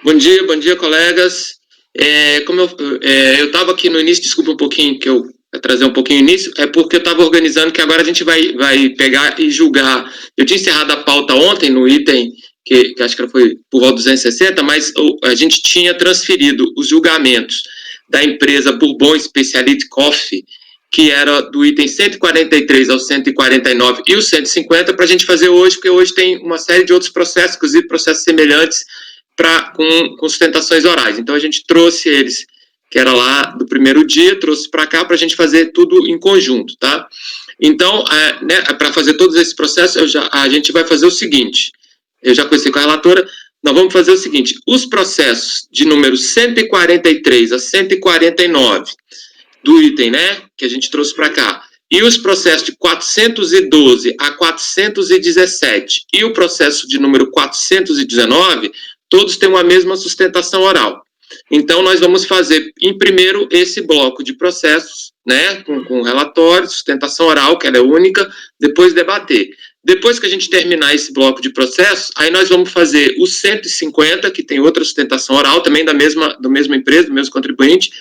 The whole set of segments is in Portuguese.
Bom dia, colegas. Como eu estava aqui no início, desculpa um pouquinho que eu vou trazer um pouquinho o início, é porque eu estava organizando que agora a gente vai pegar e julgar. Eu tinha encerrado a pauta ontem no item que acho que foi por volta 260, mas a gente tinha transferido os julgamentos da empresa Bourbon Specialty Coffee, que era do item 143 ao 149 e o 150, para a gente fazer hoje, porque hoje tem uma série de outros processos, inclusive processos semelhantes, com sustentações orais. Então, a gente trouxe eles, que era lá do primeiro dia, trouxe para cá para a gente fazer tudo em conjunto, tá? Então, para fazer todos esses processos, a gente vai fazer o seguinte, eu já conheci com a relatora, nós vamos fazer o seguinte, os processos de número 143 a 149 do item, né, que a gente trouxe para cá, e os processos de 412 a 417 e o processo de número 419, todos têm uma mesma sustentação oral. Então, nós vamos fazer, em primeiro, esse bloco de processos, né, com relatório, sustentação oral, que ela é única, depois debater. Depois que a gente terminar esse bloco de processos, aí nós vamos fazer o 150, que tem outra sustentação oral, também da mesma empresa, do mesmo contribuinte,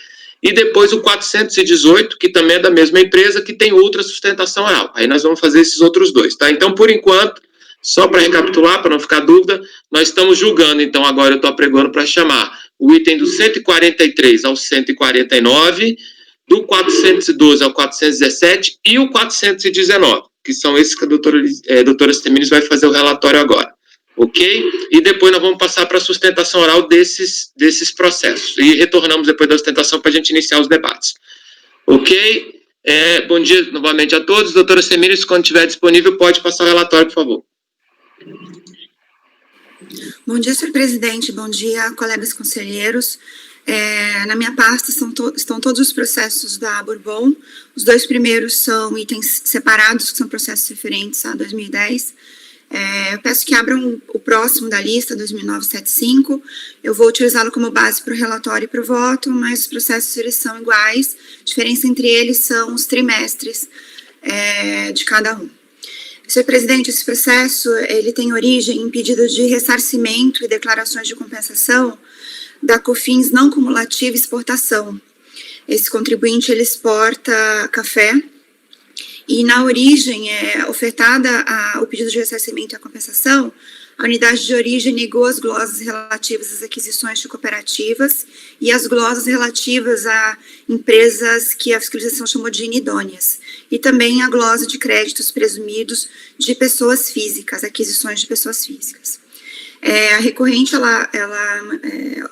e depois o 418, que também é da mesma empresa, que tem outra sustentação oral. Aí nós vamos fazer esses outros dois, tá? Então, por enquanto, só para recapitular, para não ficar dúvida, nós estamos julgando, então agora eu estou apregando para chamar o item do 143 ao 149, do 412 ao 417 e o 419, que são esses que a doutora Stemires vai fazer o relatório agora, ok? E depois nós vamos passar para a sustentação oral desses processos, e retornamos depois da sustentação para a gente iniciar os debates, ok? Bom dia novamente a todos. Doutora Stemires, quando estiver disponível, pode passar o relatório, por favor. Bom dia, senhor presidente, bom dia, colegas conselheiros. Na minha pasta estão todos os processos da Bourbon. Os dois primeiros são itens separados, que são processos referentes a 2010. Eu peço que abram o próximo da lista, 2009-75. Eu vou utilizá-lo como base para o relatório e para o voto, mas os processos eles são iguais. A diferença entre eles são os trimestres de cada um. Senhor presidente, esse processo ele tem origem em pedido de ressarcimento e declarações de compensação da COFINS não cumulativa exportação. Esse contribuinte ele exporta café e na origem ofertada o pedido de ressarcimento e a compensação, a unidade de origem negou as glosas relativas às aquisições de cooperativas e as glosas relativas a empresas que a fiscalização chamou de inidôneas, e também a glosa de créditos presumidos de pessoas físicas, aquisições de pessoas físicas. A recorrente, ela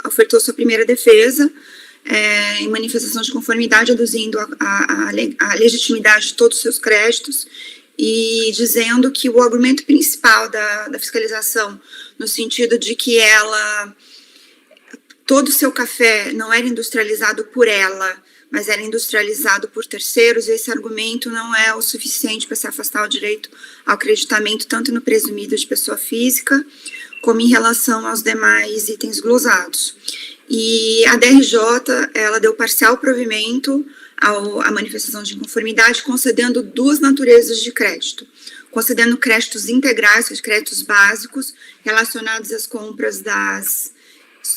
ofertou sua primeira defesa em manifestação de conformidade, aduzindo a legitimidade de todos os seus créditos, e dizendo que o argumento principal da fiscalização, no sentido de que todo o seu café não era industrializado por ela, mas era industrializado por terceiros, esse argumento não é o suficiente para se afastar o direito ao creditamento, tanto no presumido de pessoa física, como em relação aos demais itens glosados. E a DRJ, ela deu parcial provimento à manifestação de inconformidade, concedendo duas naturezas de crédito, concedendo créditos integrais, créditos básicos, relacionados às compras das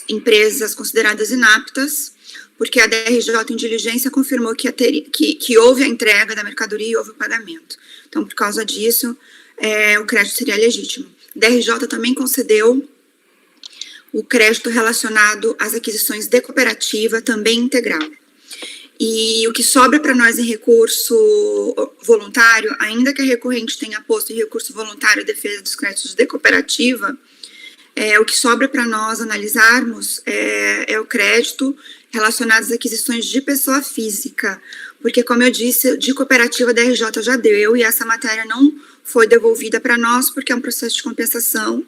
empresas consideradas inaptas, porque a DRJ em diligência confirmou que houve a entrega da mercadoria e houve o pagamento. Então, por causa disso, o crédito seria legítimo. A DRJ também concedeu o crédito relacionado às aquisições de cooperativa, também integral. E o que sobra para nós em recurso voluntário, ainda que a recorrente tenha posto em recurso voluntário a defesa dos créditos de cooperativa, o que sobra para nós analisarmos é o crédito relacionado às aquisições de pessoa física, porque, como eu disse, de cooperativa a DRJ já deu, e essa matéria não foi devolvida para nós, porque é um processo de compensação,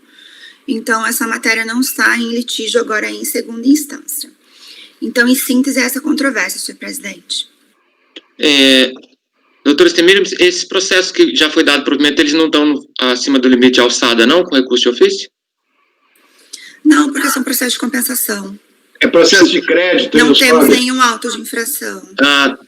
então essa matéria não está em litígio agora em segunda instância. Então, em síntese, essa controvérsia, senhor presidente. Doutora Stemires, esses processos que já foi dado provimento, eles não estão acima do limite de alçada, não, com recurso de ofício? Não, porque são processos de compensação. É processo de crédito. Não temos nenhum auto de infração.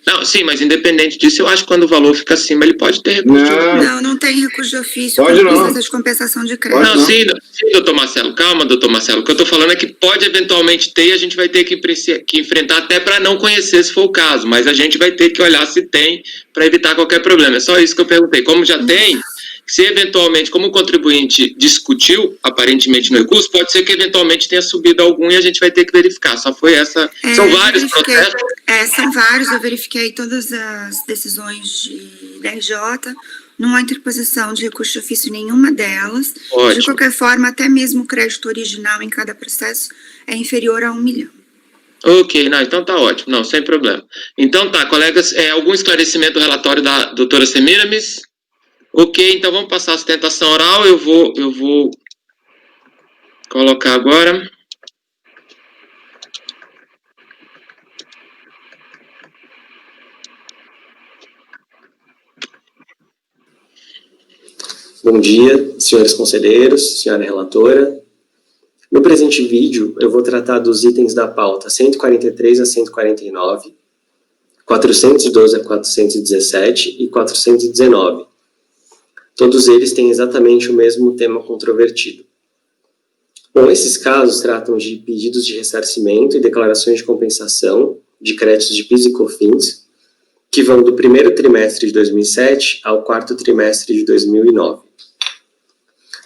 Não, sim, mas independente disso, eu acho que quando o valor fica acima, ele pode ter recurso de ofício. Não tem recurso de ofício. Pode não. Precisa de compensação de crédito. Não, sim, doutor Marcelo. Calma, doutor Marcelo. O que eu estou falando é que pode eventualmente ter e a gente vai ter que enfrentar até para não conhecer se for o caso, mas a gente vai ter que olhar se tem para evitar qualquer problema. É só isso que eu perguntei. Como já tem, se eventualmente, como o contribuinte discutiu, aparentemente no recurso, pode ser que eventualmente tenha subido algum e a gente vai ter que verificar. Só foi essa. São vários processos. São vários. Eu verifiquei todas as decisões da RJ. Não há interposição de recurso de ofício em nenhuma delas. Ótimo. De qualquer forma, até mesmo o crédito original em cada processo é inferior a 1 milhão. Ok, não, então tá ótimo. Não, sem problema. Então tá, colegas, algum esclarecimento do relatório da doutora Semiramis? Ok, então vamos passar a sustentação oral. Eu vou colocar agora. Bom dia, senhores conselheiros, senhora relatora. No presente vídeo, eu vou tratar dos itens da pauta 143 a 149, 412 a 417 e 419. Todos eles têm exatamente o mesmo tema controvertido. Bom, esses casos tratam de pedidos de ressarcimento e declarações de compensação de créditos de PIS e COFINS, que vão do primeiro trimestre de 2007 ao quarto trimestre de 2009.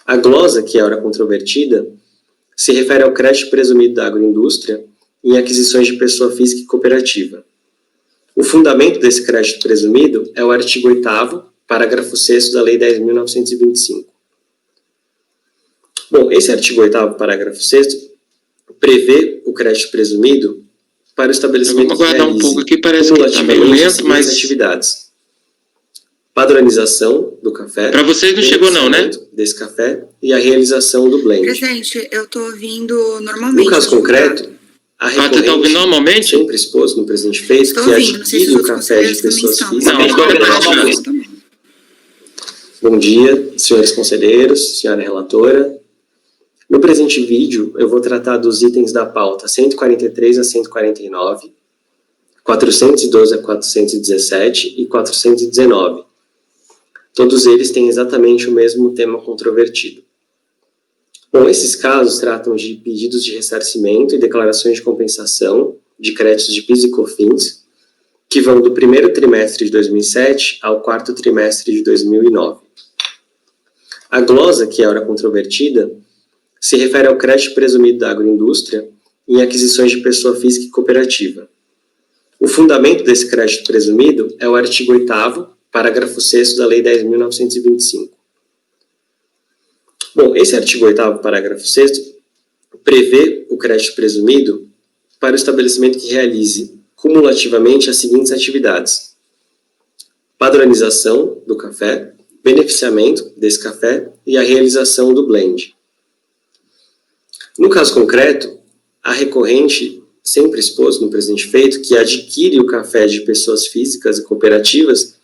A glosa, que é a hora controvertida, se refere ao crédito presumido da agroindústria em aquisições de pessoa física e cooperativa. O fundamento desse crédito presumido é o artigo 8º, parágrafo 6º da Lei 10.925. Bom, esse artigo 8º, parágrafo 6º, prevê o crédito presumido para o estabelecimento Vamos aguardar um pouco aqui, parece que está meio lento, mas... atividades. Padronização do café. Para vocês não chegou não, né? Desse café e a realização do blend. Presidente, eu estou ouvindo normalmente. No caso concreto, a recorrente você está ouvindo normalmente? sempre expôs no presente feito Estou que ouvindo, não sei se adquire os o outros café de conselheiros pessoas também físicas. Não, estou ouvindo normalmente. Bom dia, senhores conselheiros, senhora relatora. No presente vídeo, eu vou tratar dos itens da pauta 143 a 149, 412 a 417 e 419. Todos eles têm exatamente o mesmo tema controvertido. Bom, esses casos tratam de pedidos de ressarcimento e declarações de compensação de créditos de PIS e COFINS, que vão do primeiro trimestre de 2007 ao quarto trimestre de 2009. A glosa, que é a hora controvertida, se refere ao crédito presumido da agroindústria em aquisições de pessoa física e cooperativa. O fundamento desse crédito presumido é o artigo 8º, parágrafo 6º da Lei 10.925. Bom, esse artigo 8º, parágrafo 6º, prevê o crédito presumido para o estabelecimento que realize cumulativamente as seguintes atividades: padronização do café, beneficiamento desse café e a realização do blend. No caso concreto, a recorrente sempre expôs no presente feito que adquire o café de pessoas físicas e cooperativas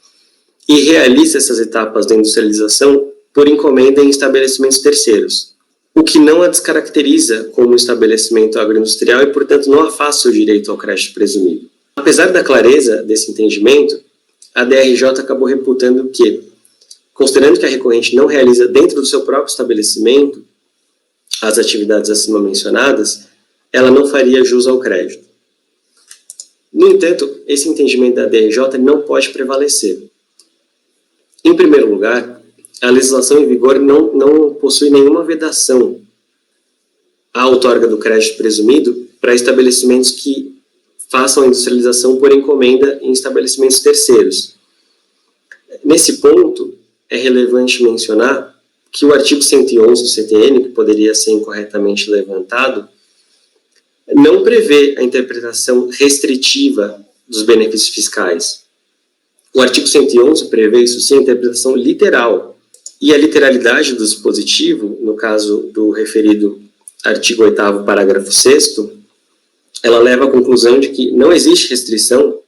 e realiza essas etapas da industrialização por encomenda em estabelecimentos terceiros, o que não a descaracteriza como estabelecimento agroindustrial e, portanto, não afasta o direito ao crédito presumido. Apesar da clareza desse entendimento, a DRJ acabou reputando que, considerando que a recorrente não realiza dentro do seu próprio estabelecimento as atividades acima mencionadas, ela não faria jus ao crédito. No entanto, esse entendimento da DRJ não pode prevalecer. Em primeiro lugar, a legislação em vigor não possui nenhuma vedação à outorga do crédito presumido para estabelecimentos que façam a industrialização por encomenda em estabelecimentos terceiros. Nesse ponto, é relevante mencionar que o artigo 111 do CTN, que poderia ser incorretamente levantado, não prevê a interpretação restritiva dos benefícios fiscais. O artigo 111 prevê, isso sim, a interpretação literal. E a literalidade do dispositivo, no caso do referido artigo 8º, parágrafo 6º, ela leva à conclusão de que não existe restrição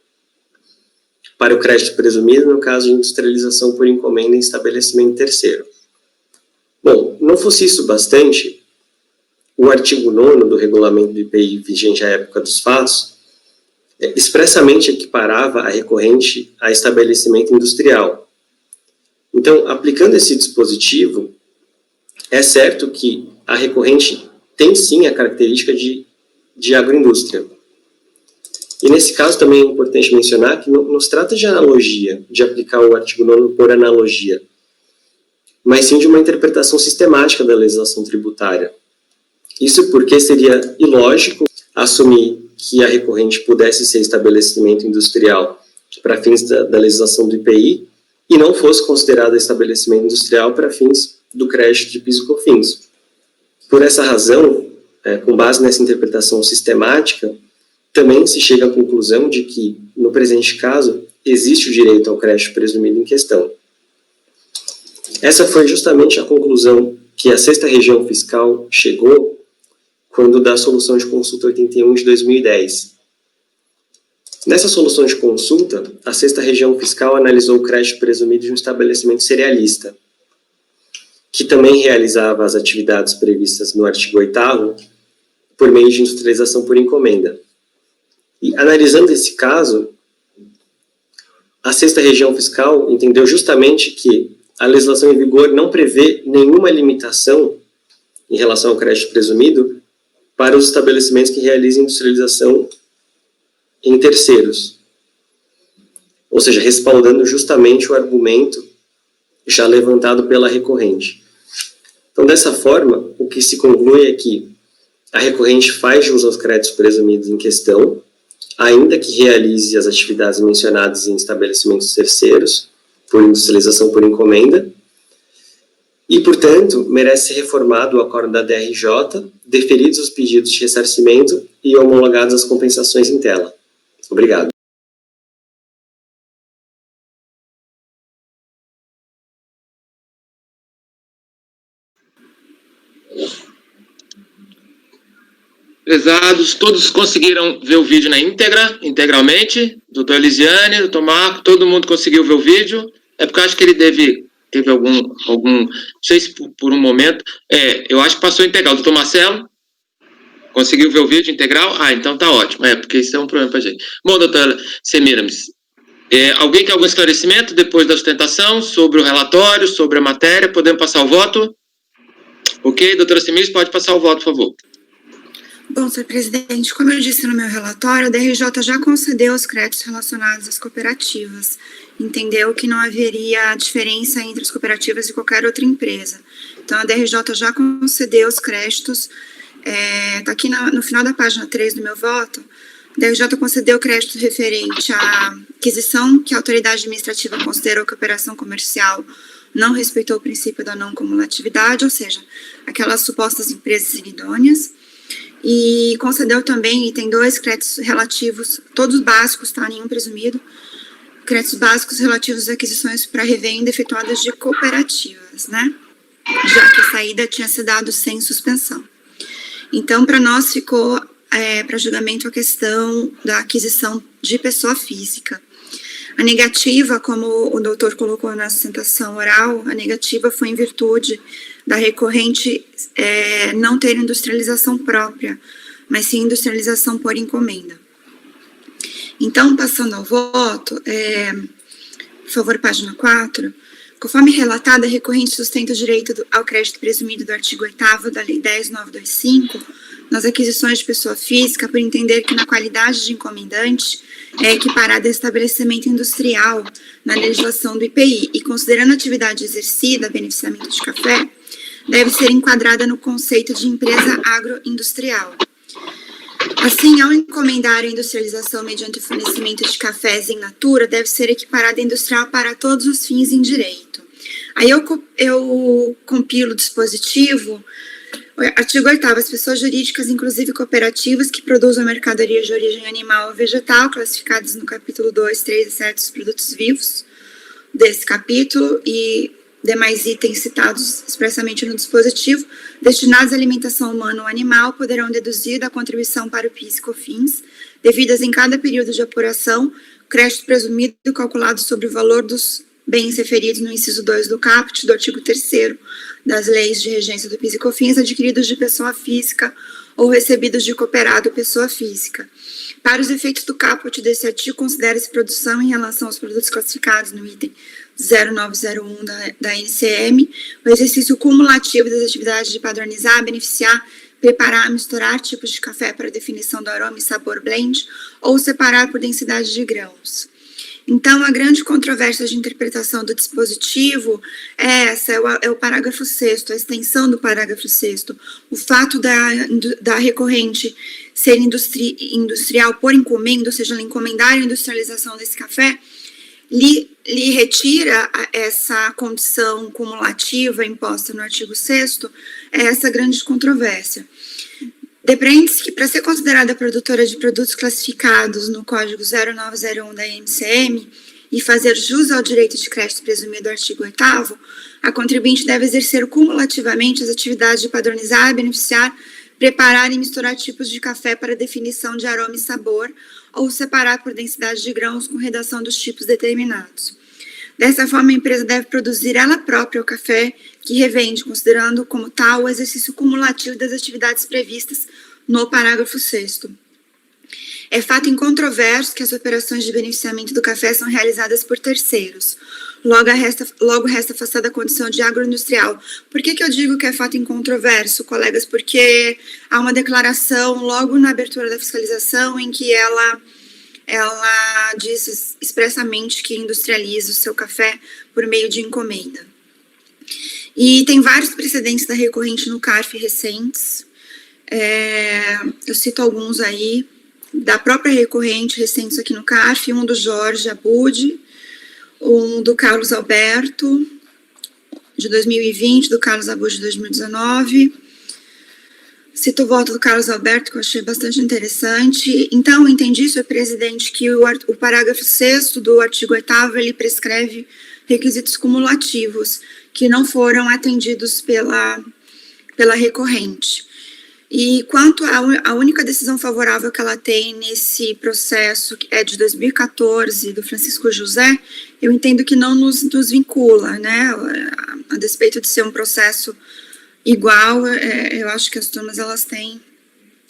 para o crédito presumido no caso de industrialização por encomenda em estabelecimento terceiro. Bom, não fosse isso bastante, o artigo 9º do regulamento do IPI vigente à época dos fatos expressamente equiparava a recorrente a estabelecimento industrial. Então, aplicando esse dispositivo, é certo que a recorrente tem sim a característica de agroindústria. E nesse caso também é importante mencionar que não se trata de analogia, de aplicar o artigo 9º por analogia, mas sim de uma interpretação sistemática da legislação tributária. Isso porque seria ilógico assumir que a recorrente pudesse ser estabelecimento industrial para fins da legislação do IPI e não fosse considerada estabelecimento industrial para fins do crédito de PIS e COFINS. Por essa razão, com base nessa interpretação sistemática, também se chega à conclusão de que, no presente caso, existe o direito ao crédito presumido em questão. Essa foi justamente a conclusão que a 6ª Região Fiscal chegou quando da Solução de Consulta 81 de 2010. Nessa solução de consulta, a 6ª Região Fiscal analisou o crédito presumido de um estabelecimento cerealista, que também realizava as atividades previstas no artigo 8º por meio de industrialização por encomenda. E analisando esse caso, a 6ª Região Fiscal entendeu justamente que a legislação em vigor não prevê nenhuma limitação em relação ao crédito presumido para os estabelecimentos que realizem industrialização em terceiros. Ou seja, respaldando justamente o argumento já levantado pela recorrente. Então, dessa forma, o que se conclui é que a recorrente faz jus aos créditos presumidos em questão, ainda que realize as atividades mencionadas em estabelecimentos terceiros, por industrialização por encomenda, e, portanto, merece ser reformado o acordo da DRJ, deferidos os pedidos de ressarcimento e homologadas as compensações em tela. Obrigado. Prezados, todos conseguiram ver o vídeo na íntegra, integralmente? Doutor Elisiane, doutor Marco, todo mundo conseguiu ver o vídeo? É porque eu acho que ele teve algum, não sei se por um momento, eu acho que passou integral. Doutor Marcelo, conseguiu ver o vídeo integral? Ah, então tá ótimo, porque isso é um problema pra gente. Bom, doutora Semiramis, alguém quer algum esclarecimento depois da sustentação sobre o relatório, sobre a matéria? Podemos passar o voto? Ok, doutora Semiramis, pode passar o voto, por favor. Bom, senhor presidente, como eu disse no meu relatório, a DRJ já concedeu os créditos relacionados às cooperativas. Entendeu que não haveria diferença entre as cooperativas e qualquer outra empresa. Então, a DRJ já concedeu os créditos. Está aqui no final da página 3 do meu voto. A DRJ concedeu crédito referente à aquisição que a autoridade administrativa considerou que a operação comercial não respeitou o princípio da não cumulatividade, ou seja, aquelas supostas empresas inidôneas. E concedeu também, e tem 2 créditos relativos, todos básicos, tá? Nenhum presumido, créditos básicos relativos a aquisições para revenda efetuadas de cooperativas, né? Já que a saída tinha se dado sem suspensão. Então, para nós ficou para julgamento a questão da aquisição de pessoa física. A negativa, como o doutor colocou na sustentação oral, a negativa foi em virtude da recorrente não ter industrialização própria, mas sim industrialização por encomenda. Então, passando ao voto, por favor, página 4, conforme relatado, a recorrente sustenta o direito ao crédito presumido do artigo 8º da Lei 10.925, nas aquisições de pessoa física, por entender que na qualidade de encomendante é equiparada a estabelecimento industrial na legislação do IPI e considerando a atividade exercida, beneficiamento de café, deve ser enquadrada no conceito de empresa agroindustrial. Assim, ao encomendar a industrialização mediante o fornecimento de cafés in natura, deve ser equiparada a industrial para todos os fins em direito. Aí eu compilo o dispositivo, artigo 8º, as pessoas jurídicas, inclusive cooperativas, que produzam mercadorias de origem animal ou vegetal, classificadas no capítulo 2, 3 e 7 dos produtos vivos desse capítulo, e demais itens citados expressamente no dispositivo, destinados à alimentação humana ou animal, poderão deduzir da contribuição para o PIS e COFINS, devidas em cada período de apuração, crédito presumido calculado sobre o valor dos bens referidos no inciso 2 do caput do artigo 3º das leis de regência do PIS e COFINS adquiridos de pessoa física ou recebidos de cooperado pessoa física. Para os efeitos do caput desse artigo, considera-se produção em relação aos produtos classificados no item 0901 da NCM, o exercício cumulativo das atividades de padronizar, beneficiar, preparar, misturar tipos de café para definição do aroma e sabor blend ou separar por densidade de grãos. Então, a grande controvérsia de interpretação do dispositivo é essa, é o parágrafo 6º, a extensão do parágrafo 6º. O fato da recorrente ser industrial por encomenda, ou seja, ela encomendar a industrialização desse café, lhe retira essa condição cumulativa imposta no artigo 6º, é essa grande controvérsia. Depreende-se que, para ser considerada produtora de produtos classificados no Código 0901 da MCM e fazer jus ao direito de crédito presumido do artigo 8º, a contribuinte deve exercer cumulativamente as atividades de padronizar, beneficiar, preparar e misturar tipos de café para definição de aroma e sabor, ou separar por densidade de grãos com redação dos tipos determinados. Dessa forma, a empresa deve produzir ela própria o café que revende, considerando como tal o exercício cumulativo das atividades previstas no parágrafo 6º. É fato incontroverso que as operações de beneficiamento do café são realizadas por terceiros. Logo resta afastada a condição de agroindustrial. Por que eu digo que é fato incontroverso, colegas? Porque há uma declaração logo na abertura da fiscalização em que ela diz expressamente que industrializa o seu café por meio de encomenda. E tem vários precedentes da recorrente no CARF recentes, eu cito alguns aí, da própria recorrente recentes aqui no CARF, um do Jorge Abud, um do Carlos Alberto, de 2020, do Carlos Abud, de 2019, cito o voto do Carlos Alberto, que eu achei bastante interessante. Então, entendi, senhor presidente, que o parágrafo 6º do artigo 8º, ele prescreve requisitos cumulativos, que não foram atendidos pela recorrente. E quanto à única decisão favorável que ela tem nesse processo, que é de 2014, do Francisco José, eu entendo que não nos vincula, né? A despeito de ser um processo igual, eu acho que as turmas elas têm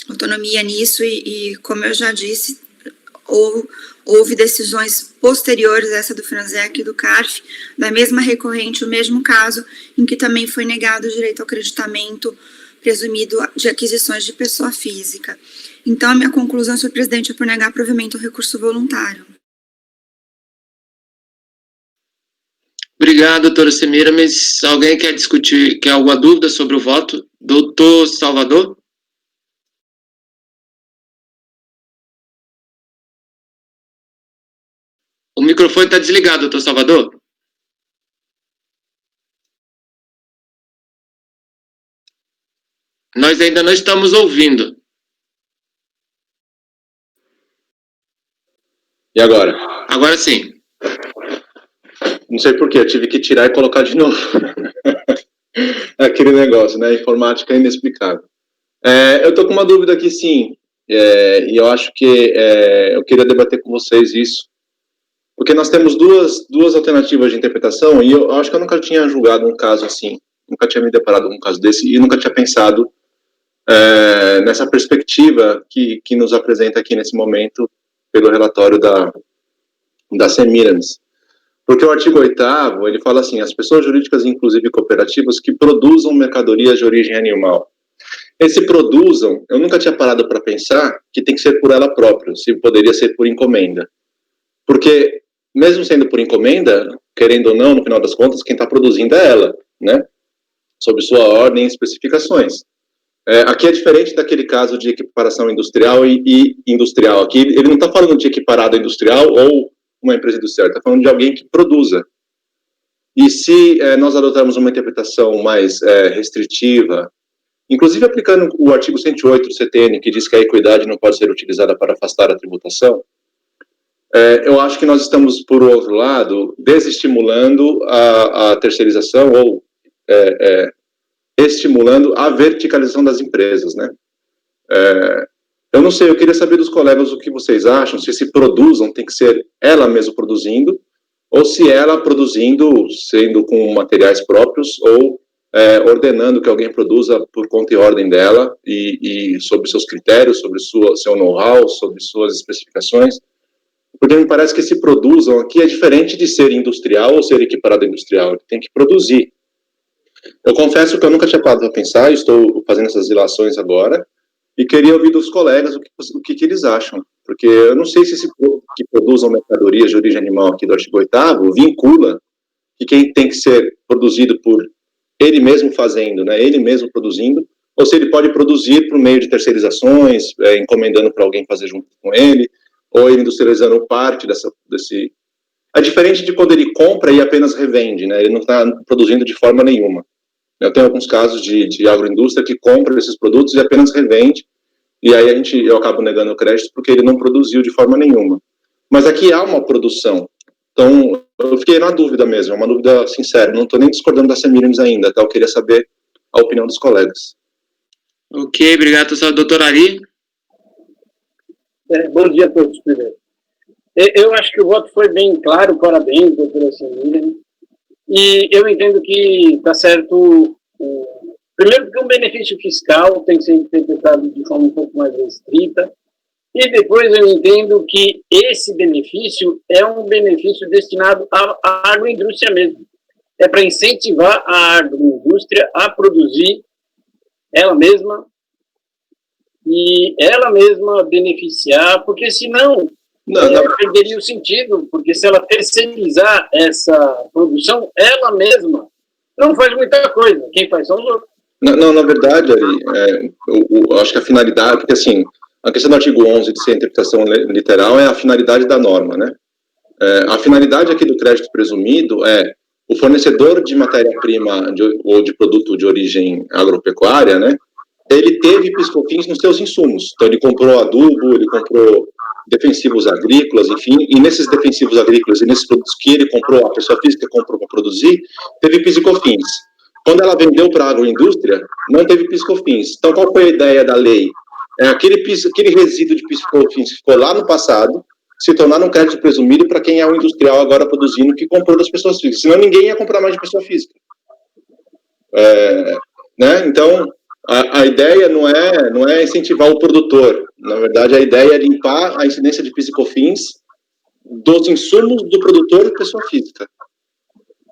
autonomia nisso e como eu já disse, houve decisões posteriores a essa do Franzec e do CARF, da mesma recorrente, o mesmo caso em que também foi negado o direito ao acreditamento presumido de aquisições de pessoa física. Então, a minha conclusão, senhor presidente, é por negar provimento ao recurso voluntário. Obrigado, doutora Semira, mas alguém quer discutir, quer alguma dúvida sobre o voto? Doutor Salvador? O microfone está desligado, doutor Salvador? Nós ainda não estamos ouvindo. E agora? Agora sim. Não sei porquê, eu tive que tirar e colocar de novo. Aquele negócio, né? Informática inexplicável. Eu estou com uma dúvida aqui, sim. E eu acho que eu queria debater com vocês isso. Porque nós temos duas alternativas de interpretação, e eu acho que eu nunca tinha julgado um caso assim. Nunca tinha me deparado com um caso desse, e nunca tinha pensado nessa perspectiva que nos apresenta aqui nesse momento pelo relatório da Semiramis. Porque o artigo 8º, ele fala assim, as pessoas jurídicas, inclusive cooperativas, que produzam mercadorias de origem animal. Esse produzam, eu nunca tinha parado para pensar que tem que ser por ela própria, se poderia ser por encomenda. Porque, mesmo sendo por encomenda, querendo ou não, no final das contas, quem está produzindo é ela, né? Sob sua ordem e especificações. Aqui é diferente daquele caso de equiparação industrial e industrial. Aqui ele não está falando de equiparado industrial ou uma empresa industrial, está falando de alguém que produza. E se nós adotarmos uma interpretação mais restritiva, inclusive aplicando o artigo 108 do CTN, que diz que a equidade não pode ser utilizada para afastar a tributação, eu acho que nós estamos, por outro lado, desestimulando a terceirização ou estimulando a verticalização das empresas, né? Eu não sei, eu queria saber dos colegas o que vocês acham, se produzam tem que ser ela mesma produzindo, ou se ela produzindo, sendo com materiais próprios, ou ordenando que alguém produza por conta e ordem dela, e sobre seus critérios, sobre seu know-how, sobre suas especificações, porque me parece que esse produzam aqui é diferente de ser industrial ou ser equiparado a industrial, ele tem que produzir. Eu confesso que eu nunca tinha parado para pensar, estou fazendo essas ilações agora, e queria ouvir dos colegas o que eles acham, porque eu não sei se esse povo que produzam mercadorias de origem animal aqui do artigo 8º vincula que quem tem que ser produzido por ele mesmo fazendo, né, ele mesmo produzindo, ou se ele pode produzir por meio de terceirizações, encomendando para alguém fazer junto com ele, ou ele industrializando parte desse... É diferente de quando ele compra e apenas revende, né, ele não está produzindo de forma nenhuma. Eu tenho alguns casos de agroindústria que compra esses produtos e apenas revende, e aí eu acabo negando o crédito porque ele não produziu de forma nenhuma. Mas aqui há uma produção. Então, eu fiquei na dúvida mesmo, é uma dúvida sincera, não estou nem discordando da Semiramis ainda, até eu queria saber a opinião dos colegas. Ok, obrigado, pessoal. Doutor Ari? Bom dia a todos, primeiro. Eu acho que o voto foi bem claro, parabéns, doutora Semiramis. E eu entendo que está certo, primeiro porque um benefício fiscal tem que ser interpretado de forma um pouco mais restrita, e depois eu entendo que esse benefício é um benefício destinado à agroindústria mesmo. É para incentivar a agroindústria a produzir ela mesma e ela mesma beneficiar, porque senão perderia o sentido, porque se ela terceirizar essa produção, ela mesma não faz muita coisa, quem faz são os outros. Não, na verdade, Ari, eu acho que a finalidade, porque assim, a questão do artigo 11 de ser interpretação literal é a finalidade da norma, né? A finalidade aqui do crédito presumido é o fornecedor de matéria-prima ou de produto de origem agropecuária, né? Ele teve PIS/COFINS nos seus insumos. Então, ele comprou adubo, ele comprou defensivos agrícolas, enfim, e nesses defensivos agrícolas e nesses produtos que ele comprou, a pessoa física comprou para produzir, teve PIS e COFINS. Quando ela vendeu para a agroindústria, não teve PIS e COFINS. Então, qual foi a ideia da lei? Aquele resíduo de PIS e COFINS que ficou lá no passado, se tornar um crédito presumido para quem é o industrial agora produzindo que comprou das pessoas físicas. Senão ninguém ia comprar mais de pessoa física. Né? Então, a ideia não é incentivar o produtor. Na verdade, a ideia é limpar a incidência de PIS e COFINS dos insumos do produtor e pessoa física,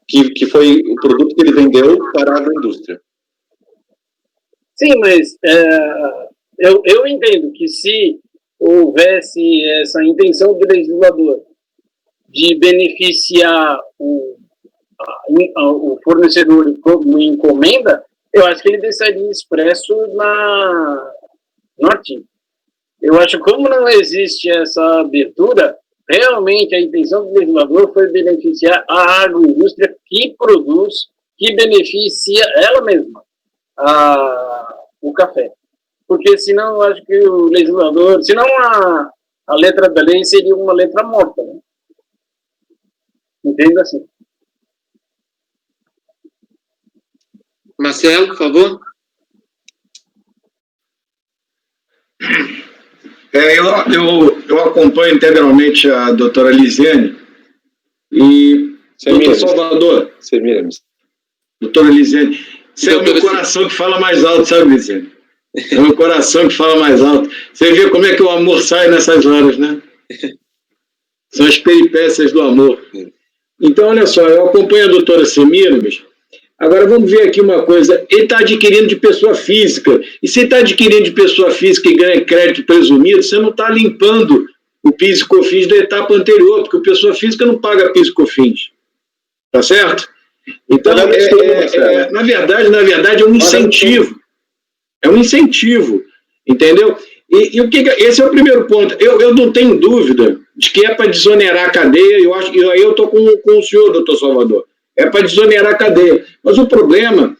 que foi o produto que ele vendeu para a agroindústria. Sim, mas eu entendo que se houvesse essa intenção do legislador de beneficiar o fornecedor como encomenda, eu acho que ele deixaria expresso no artigo. Eu acho que como não existe essa abertura, realmente a intenção do legislador foi beneficiar a agroindústria que produz, que beneficia ela mesma o café. Porque senão eu acho que o legislador, senão a letra da lei seria uma letra morta, né? Entendo assim. Marcelo, por favor. Eu acompanho integralmente a doutora Lisiane e doutor Salvador. Semiramis. Doutora Lisiane, isso é o meu coração que fala mais alto, sabe, Lisiane? É o meu coração que fala mais alto. Você vê como é que o amor sai nessas horas, né? São as peripécias do amor. Então, olha só, eu acompanho a doutora Semiramis. Agora, vamos ver aqui uma coisa. Ele está adquirindo de pessoa física. E se ele está adquirindo de pessoa física e ganha crédito presumido, você não está limpando o PIS e COFINS da etapa anterior, porque a pessoa física não paga PIS e COFINS. Tá certo? Então, na verdade, é um incentivo. É um incentivo, entendeu? E esse é o primeiro ponto. Eu não tenho dúvida de que é para desonerar a cadeia, e aí eu estou com o senhor, doutor Salvador. É para desonerar a cadeia. Mas o problema,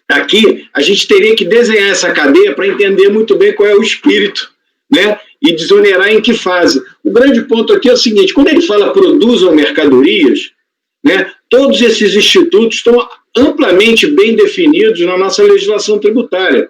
aqui, a gente teria que desenhar essa cadeia para entender muito bem qual é o espírito, né? E desonerar em que fase. O grande ponto aqui é o seguinte, quando ele fala produzam mercadorias, né, todos esses institutos estão amplamente bem definidos na nossa legislação tributária,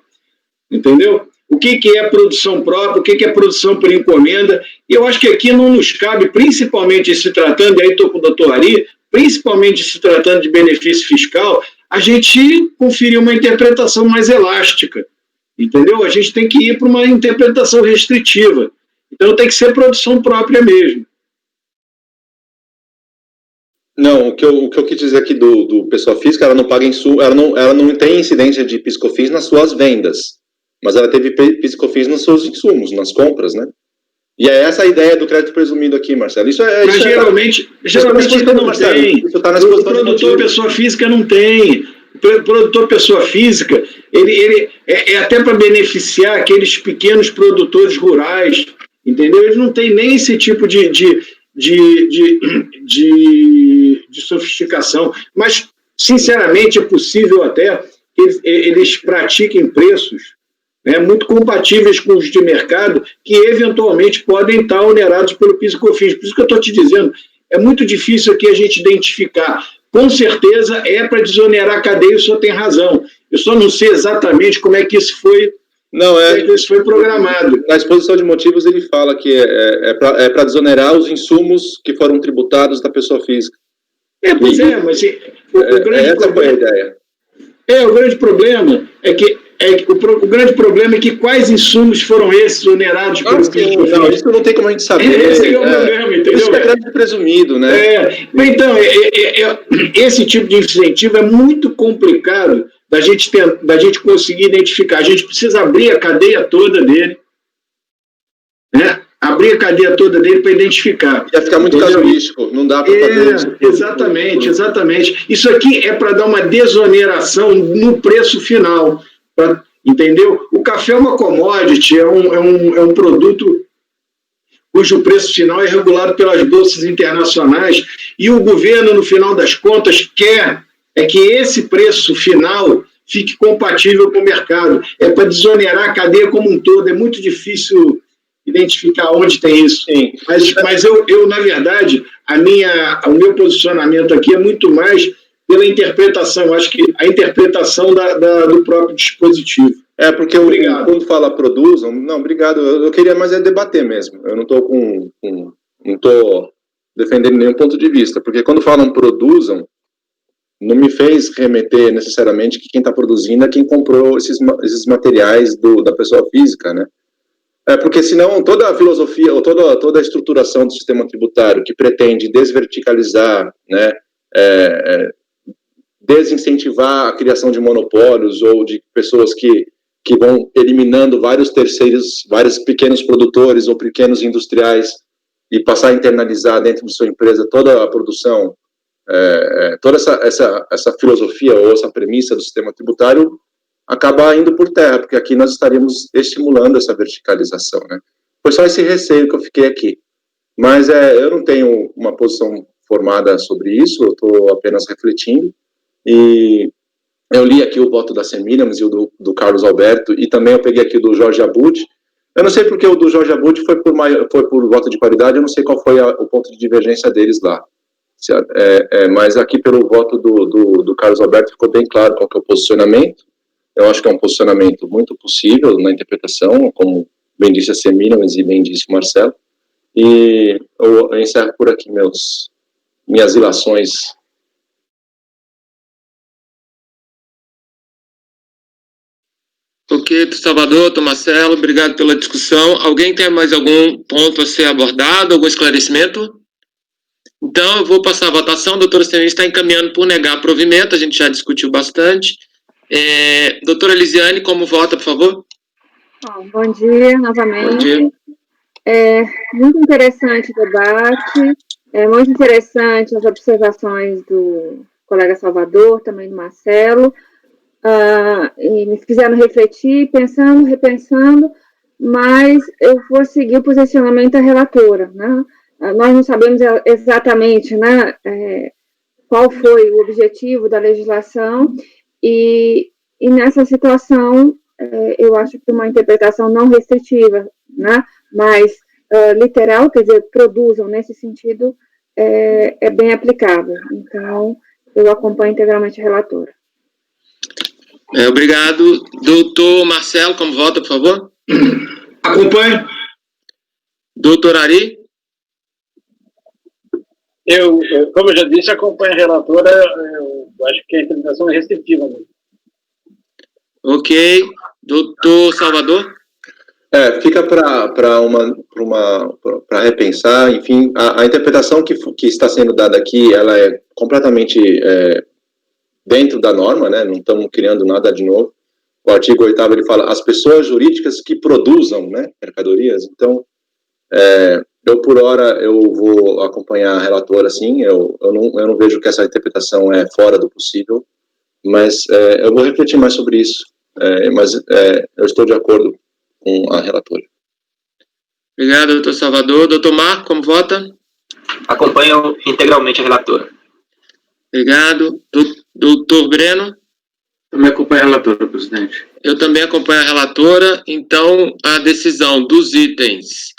entendeu? o que é produção própria, o que é produção por encomenda. E eu acho que aqui não nos cabe, principalmente se tratando, e aí estou com o doutor Ari, principalmente se tratando de benefício fiscal, a gente conferir uma interpretação mais elástica, entendeu? A gente tem que ir para uma interpretação restritiva. Então tem que ser produção própria mesmo. Não, o que eu quis dizer aqui do pessoa física, ela não paga ela não tem incidência de PIS/COFINS nas suas vendas, mas ela teve PIS/COFINS nos seus insumos, nas compras, né? E é essa a ideia do crédito presumido aqui, Marcelo. Mas geralmente não tem. O produtor pessoa física não tem. O produtor pessoa física, ele é até para beneficiar aqueles pequenos produtores rurais, entendeu? Ele não tem nem esse tipo de sofisticação, mas sinceramente é possível até que eles pratiquem preços, né, muito compatíveis com os de mercado, que eventualmente podem estar onerados pelo PIS/COFINS. Por isso que eu estou te dizendo, é muito difícil aqui a gente identificar. Com certeza é para desonerar a cadeia, o senhor tem razão. Eu só não sei exatamente como é que isso foi. Isso foi programado. Na exposição de motivos ele fala que é para desonerar os insumos que foram tributados da pessoa física. Mas o grande essa foi a ideia. O grande problema é que quais insumos foram esses onerados pelo PIS/COFINS? Não, isso não tem como a gente saber. Esse é o problema, entendeu? Isso é crédito presumido, né? Então, esse tipo de incentivo é muito complicado da gente conseguir identificar. A gente precisa abrir a cadeia toda dele, né? Abrir a cadeia toda dele para identificar. Ia ficar muito casuístico, não dá para fazer isso. Exatamente. Isso aqui é para dar uma desoneração no preço final, entendeu? O café é uma commodity, é um produto cujo preço final é regulado pelas bolsas internacionais, e o governo, no final das contas, quer que esse preço final fique compatível com o mercado. É para desonerar a cadeia como um todo. É muito difícil identificar onde tem isso. Sim. Mas eu, na verdade, o meu posicionamento aqui é muito mais pela interpretação. Eu acho que a interpretação do próprio dispositivo. Porque quando fala produzam, não, obrigado, eu queria mais debater mesmo. Eu não estou defendendo nenhum ponto de vista, porque quando falam produzam, não me fez remeter necessariamente que quem está produzindo é quem comprou esses materiais da pessoa física, né? Porque senão toda a filosofia, ou toda a estruturação do sistema tributário que pretende desverticalizar, né, desincentivar a criação de monopólios ou de pessoas que vão eliminando vários terceiros, vários pequenos produtores ou pequenos industriais e passar a internalizar dentro de sua empresa toda a produção, toda essa filosofia ou essa premissa do sistema tributário acaba indo por terra, porque aqui nós estaríamos estimulando essa verticalização, né? Foi só esse receio que eu fiquei aqui. Mas eu não tenho uma posição formada sobre isso, eu estou apenas refletindo, e eu li aqui o voto da Semílias e o do Carlos Alberto, e também eu peguei aqui o do Jorge Abud. Eu não sei porque o do Jorge Abud foi por voto de paridade, eu não sei qual foi o ponto de divergência deles lá. Mas aqui pelo voto do Carlos Alberto ficou bem claro qual que é o posicionamento. Eu acho que é um posicionamento muito possível na interpretação, como bem disse a Semílias e bem disse o Marcelo. E eu encerro por aqui minhas ilações. Ok, Salvador, Marcelo, obrigado pela discussão. Alguém tem mais algum ponto a ser abordado, algum esclarecimento? Então, eu vou passar a votação. A doutora Celene está encaminhando por negar provimento, a gente já discutiu bastante. Doutora Elisiane, como vota, por favor? Bom dia, novamente. Bom dia. Muito interessante o debate, muito interessante as observações do colega Salvador, também do Marcelo, e me fizeram refletir, pensando, repensando, mas eu vou seguir o posicionamento da relatora, né? Nós não sabemos exatamente, né, qual foi o objetivo da legislação, e nessa situação, eu acho que uma interpretação não restritiva, né, mas literal, quer dizer, produzam nesse sentido, é bem aplicável. Então, eu acompanho integralmente a relatora. Obrigado. Doutor Marcelo, como vota, por favor? Acompanho. Doutor Ari? Eu, como eu já disse, acompanho a relatora, eu acho que a interpretação é restritiva mesmo. Ok. Doutor Salvador? Fica para repensar, enfim, a interpretação que está sendo dada aqui, ela é completamente dentro da norma, né? Não estamos criando nada de novo. O artigo 8º, ele fala as pessoas jurídicas que produzam, né, mercadorias. Então, eu por hora eu vou acompanhar a relatora, sim. Eu não vejo que essa interpretação é fora do possível, mas eu vou refletir mais sobre isso. Mas eu estou de acordo com a relatora. Obrigado, doutor Salvador. Doutor Marco, como vota? Acompanho integralmente a relatora. Obrigado. Doutor Breno? Também acompanho a relatora, presidente. Eu também acompanho a relatora. Então, a decisão dos itens,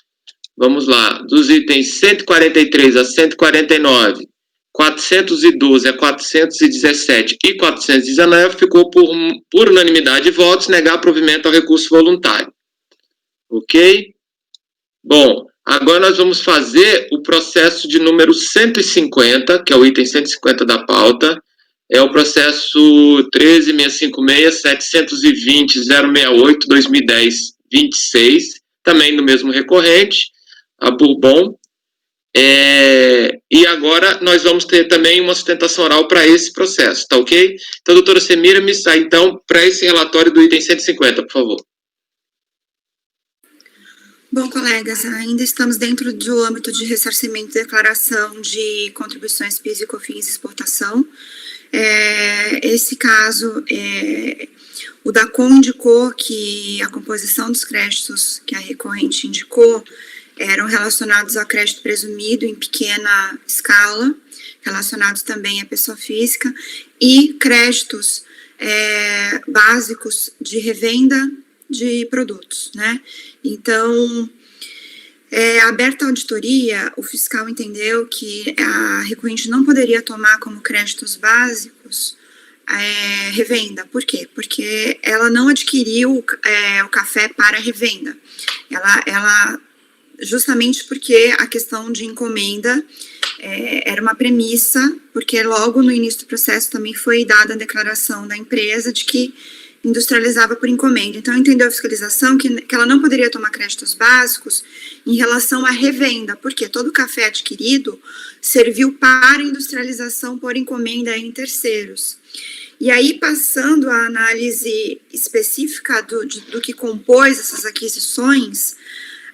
vamos lá, dos itens 143 a 149, 412 a 417 e 419 ficou por unanimidade de votos negar provimento ao recurso voluntário. Ok? Bom, agora nós vamos fazer o processo de número 150, que é o item 150 da pauta. É o processo 13.656-720-068-2010-26, também do mesmo recorrente, a Bourbon. E agora nós vamos ter também uma sustentação oral para esse processo, tá ok? Então, doutora Semiramis, então, para esse relatório do item 150, por favor. Bom, colegas, ainda estamos dentro do âmbito de ressarcimento e declaração de contribuições PIS e COFINS e exportação. Esse caso, o DACOM indicou que a composição dos créditos que a recorrente indicou eram relacionados a crédito presumido em pequena escala, relacionados também à pessoa física, e créditos básicos de revenda de produtos, né? Então, aberta a auditoria, o fiscal entendeu que a recorrente não poderia tomar como créditos básicos revenda. Por quê? Porque ela não adquiriu o café para revenda. Ela justamente porque a questão de encomenda era uma premissa, porque logo no início do processo também foi dada a declaração da empresa de que industrializava por encomenda. Então, entendeu a fiscalização que ela não poderia tomar créditos básicos em relação à revenda, porque todo o café adquirido serviu para industrialização por encomenda em terceiros. E aí, passando a análise específica do que compôs essas aquisições,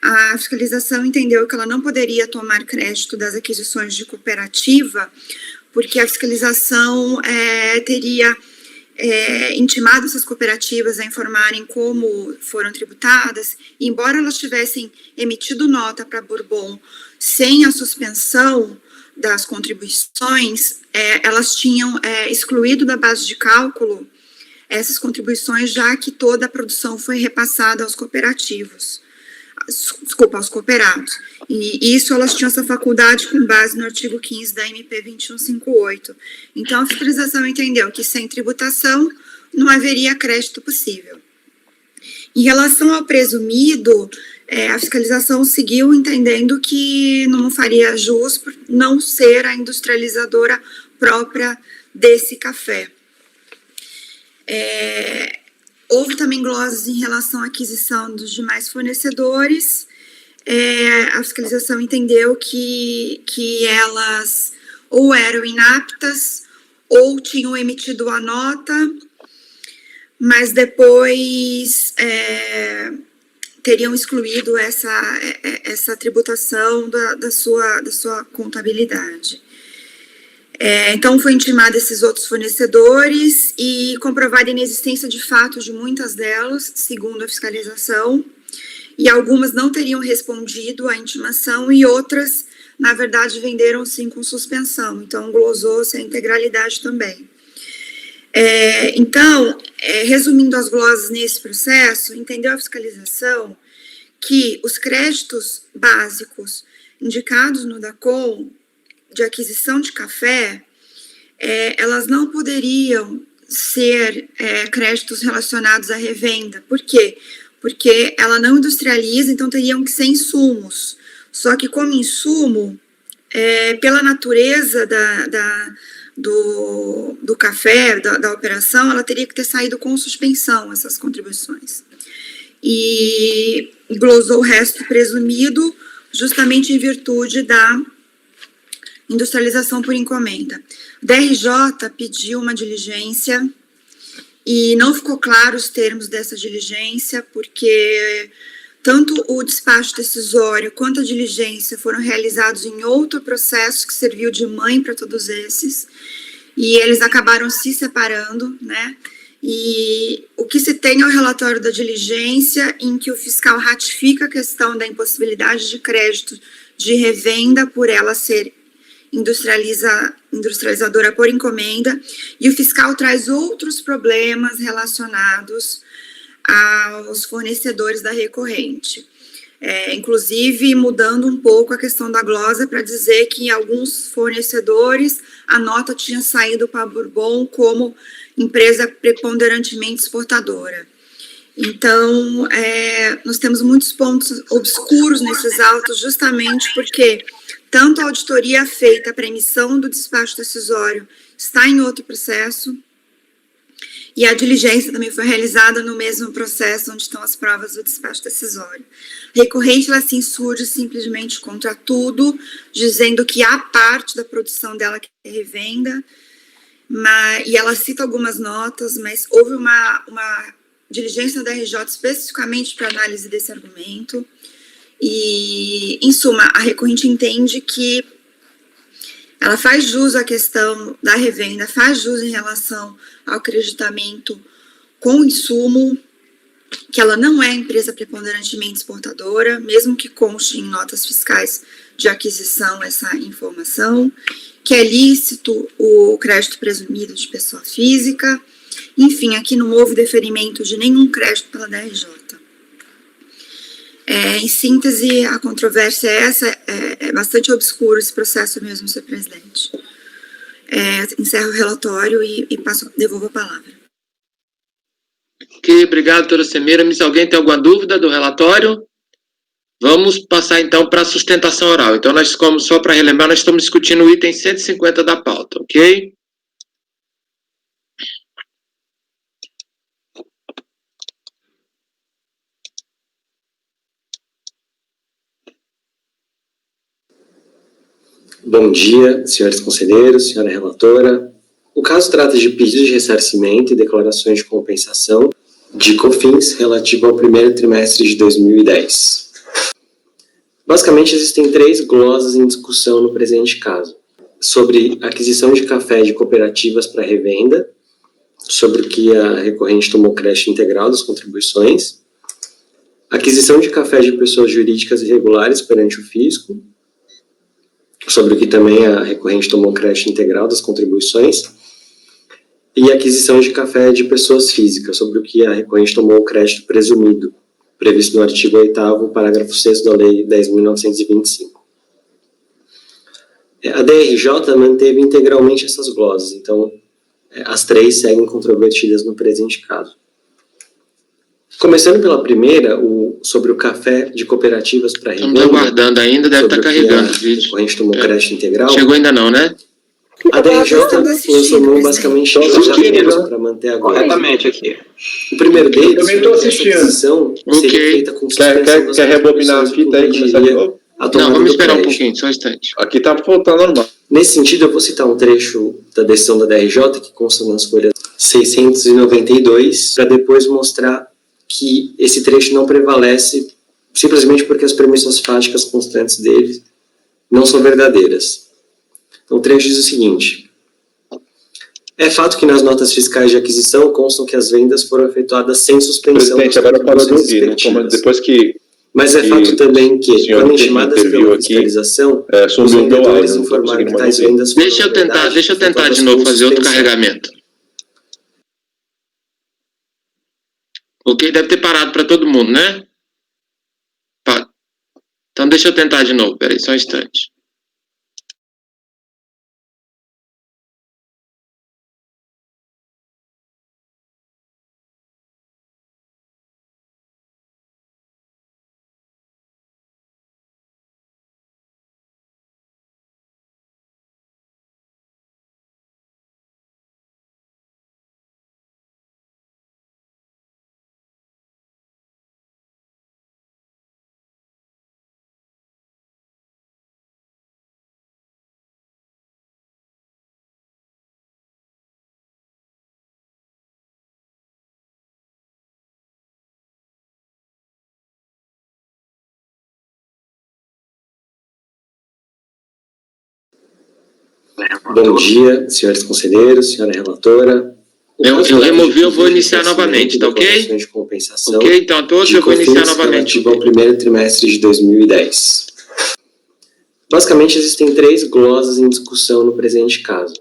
a fiscalização entendeu que ela não poderia tomar crédito das aquisições de cooperativa, porque a fiscalização teria intimado essas cooperativas a informarem como foram tributadas, e embora elas tivessem emitido nota para Bourbon sem a suspensão das contribuições, elas tinham excluído da base de cálculo essas contribuições, já que toda a produção foi repassada aos cooperativos. Aos cooperados. E isso elas tinham essa faculdade com base no artigo 15 da MP 2158. Então, a fiscalização entendeu que sem tributação não haveria crédito possível. Em relação ao presumido, a fiscalização seguiu entendendo que não faria jus por não ser a industrializadora própria desse café. Houve também glosas em relação à aquisição dos demais fornecedores. A fiscalização entendeu que elas ou eram inaptas ou tinham emitido a nota, mas depois teriam excluído essa tributação da sua contabilidade. Então, foi intimado esses outros fornecedores e comprovada a inexistência de fato de muitas delas, segundo a fiscalização, e algumas não teriam respondido à intimação e outras, na verdade, venderam sim com suspensão, então glosou-se a integralidade também. Então, resumindo as glosas nesse processo, entendeu a fiscalização que os créditos básicos indicados no DACOM de aquisição de café, elas não poderiam ser créditos relacionados à revenda. Por quê? porque ela não industrializa, então teriam que ser insumos. Só que como insumo, pela natureza do café, da operação, ela teria que ter saído com suspensão, essas contribuições. E glosou o resto presumido, justamente em virtude da industrialização por encomenda. O DRJ pediu uma diligência e não ficou claro os termos dessa diligência, porque tanto o despacho decisório quanto a diligência foram realizados em outro processo que serviu de mãe para todos esses, e eles acabaram se separando, né? E o que se tem é o relatório da diligência, em que o fiscal ratifica a questão da impossibilidade de crédito de revenda por ela ser industrializadora por encomenda, e o fiscal traz outros problemas relacionados aos fornecedores da recorrente. Inclusive mudando um pouco a questão da glosa para dizer que em alguns fornecedores a nota tinha saído para a Bourbon como empresa preponderantemente exportadora. Então, nós temos muitos pontos obscuros nesses autos, justamente porque tanto a auditoria feita para emissão do despacho decisório está em outro processo, e a diligência também foi realizada no mesmo processo onde estão as provas do despacho decisório. A recorrente, ela se insurge simplesmente contra tudo, dizendo que há parte da produção dela que é revenda, e ela cita algumas notas, mas houve uma diligência da RJ especificamente para análise desse argumento, e, em suma, a recorrente entende que ela faz jus à questão da revenda, faz jus em relação ao creditamento com insumo, que ela não é empresa preponderantemente exportadora, mesmo que conste em notas fiscais de aquisição essa informação, que é lícito o crédito presumido de pessoa física. Enfim, aqui não houve deferimento de nenhum crédito pela DRJ. Em síntese, a controvérsia é essa, é bastante obscuro esse processo mesmo, senhor presidente. Encerro o relatório e devolvo a palavra. Ok, obrigado, doutora Semira. Se alguém tem alguma dúvida do relatório, vamos passar então para a sustentação oral. Então, como só para relembrar, nós estamos discutindo o item 150 da pauta, ok? Bom dia, senhores conselheiros, senhora relatora. O caso trata de pedido de ressarcimento e declarações de compensação de COFINS relativo ao primeiro trimestre de 2010. Basicamente, existem 3 glosas em discussão no presente caso. Sobre aquisição de café de cooperativas para revenda, sobre o que a recorrente tomou crédito integral das contribuições, aquisição de café de pessoas jurídicas irregulares perante o fisco, sobre o que também a recorrente tomou crédito integral das contribuições, e aquisição de café de pessoas físicas, sobre o que a recorrente tomou crédito presumido, previsto no artigo 8º, parágrafo 6º da Lei 10.925. A DRJ manteve integralmente essas glosas, então as 3 seguem controvertidas no presente caso. Começando pela primeira, sobre o café de cooperativas para revenda. Estamos aguardando ainda, deve estar carregando o vídeo. A recorrente tomou crédito integral. Chegou ainda não, né? A DRJ informou basicamente para manter a glória. Corretamente aqui. O primeiro deles, Eu também estou assistindo. seria feita com Quer rebobinar a fita aí e começar de novo? Não, vamos esperar um pouquinho, só um instante. Aqui tá normal. Nesse sentido, eu vou citar um trecho da decisão da DRJ, que consta nas folhas 692, para depois mostrar que esse trecho não prevalece simplesmente porque as premissas fáticas constantes dele não são verdadeiras. Então, o trecho diz o seguinte: é fato que nas notas fiscais de aquisição constam que as vendas foram efetuadas sem suspensão. Presidente, agora parou de ouvir, né? Depois que... Mas é fato também que, quando intimadas pela fiscalização, os vendedores informaram que tais vendas foram... Deixa eu tentar de novo fazer outro carregamento. Ok, deve ter parado para todo mundo, né? Então deixa eu tentar de novo, peraí, só um instante. Bom dia, senhores conselheiros, senhora relatora. Eu removi, eu vou iniciar novamente, tá ok? De compensação ok, então todos eu vou iniciar novamente. Relativo ao primeiro trimestre de 2010. Basicamente, existem 3 glosas em discussão no presente caso.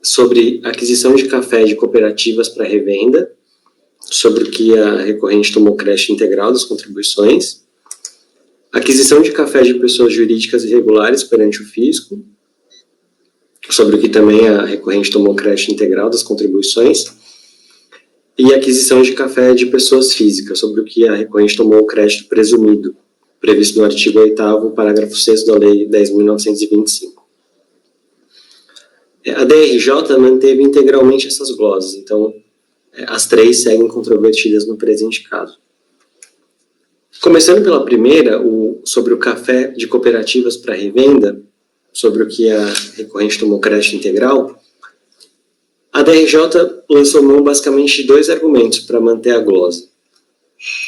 Sobre aquisição de café de cooperativas para revenda, sobre o que a recorrente tomou crédito integral das contribuições, aquisição de café de pessoas jurídicas irregulares perante o fisco, sobre o que também a recorrente tomou crédito integral das contribuições, e aquisição de café de pessoas físicas, sobre o que a recorrente tomou crédito presumido, previsto no artigo 8º, parágrafo 6º da Lei 10.925. A DRJ manteve integralmente essas glosas, então as 3 seguem controvertidas no presente caso. Começando pela primeira, sobre o café de cooperativas para revenda, sobre o que a recorrente tomou crédito integral, a DRJ lançou mão basicamente de 2 argumentos para manter a glosa.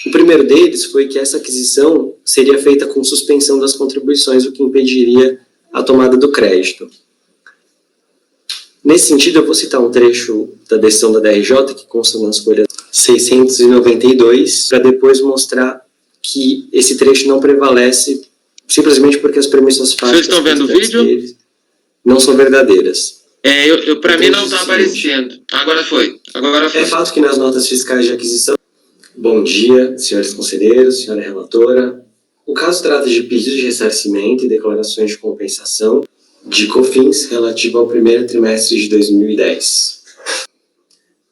O primeiro deles foi que essa aquisição seria feita com suspensão das contribuições, o que impediria a tomada do crédito. Nesse sentido, eu vou citar um trecho da decisão da DRJ, que consta nas folhas 692, para depois mostrar que esse trecho não prevalece simplesmente porque as premissas fáticas... Vocês estão vendo o vídeo? Não são verdadeiras. Para mim não está aparecendo. Agora foi. É fato que nas notas fiscais de aquisição... Bom dia, senhores conselheiros, senhora relatora. O caso trata de pedido de ressarcimento e declarações de compensação de COFINS relativo ao primeiro trimestre de 2010.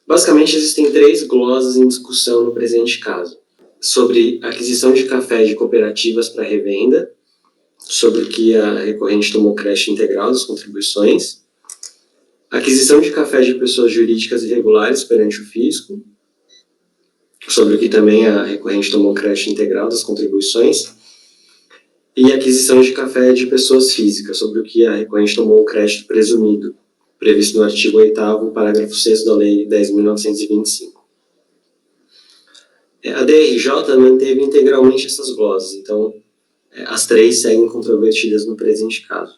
Basicamente, existem 3 glosas em discussão no presente caso. Sobre aquisição de café de cooperativas para revenda, sobre o que a recorrente tomou crédito integral das contribuições, aquisição de café de pessoas jurídicas irregulares perante o fisco, sobre o que também a recorrente tomou crédito integral das contribuições, e aquisição de café de pessoas físicas, sobre o que a recorrente tomou crédito presumido, previsto no artigo 8º, parágrafo 6º da Lei 10.925. A DRJ manteve integralmente essas glosas, então as 3 seguem controvertidas no presente caso.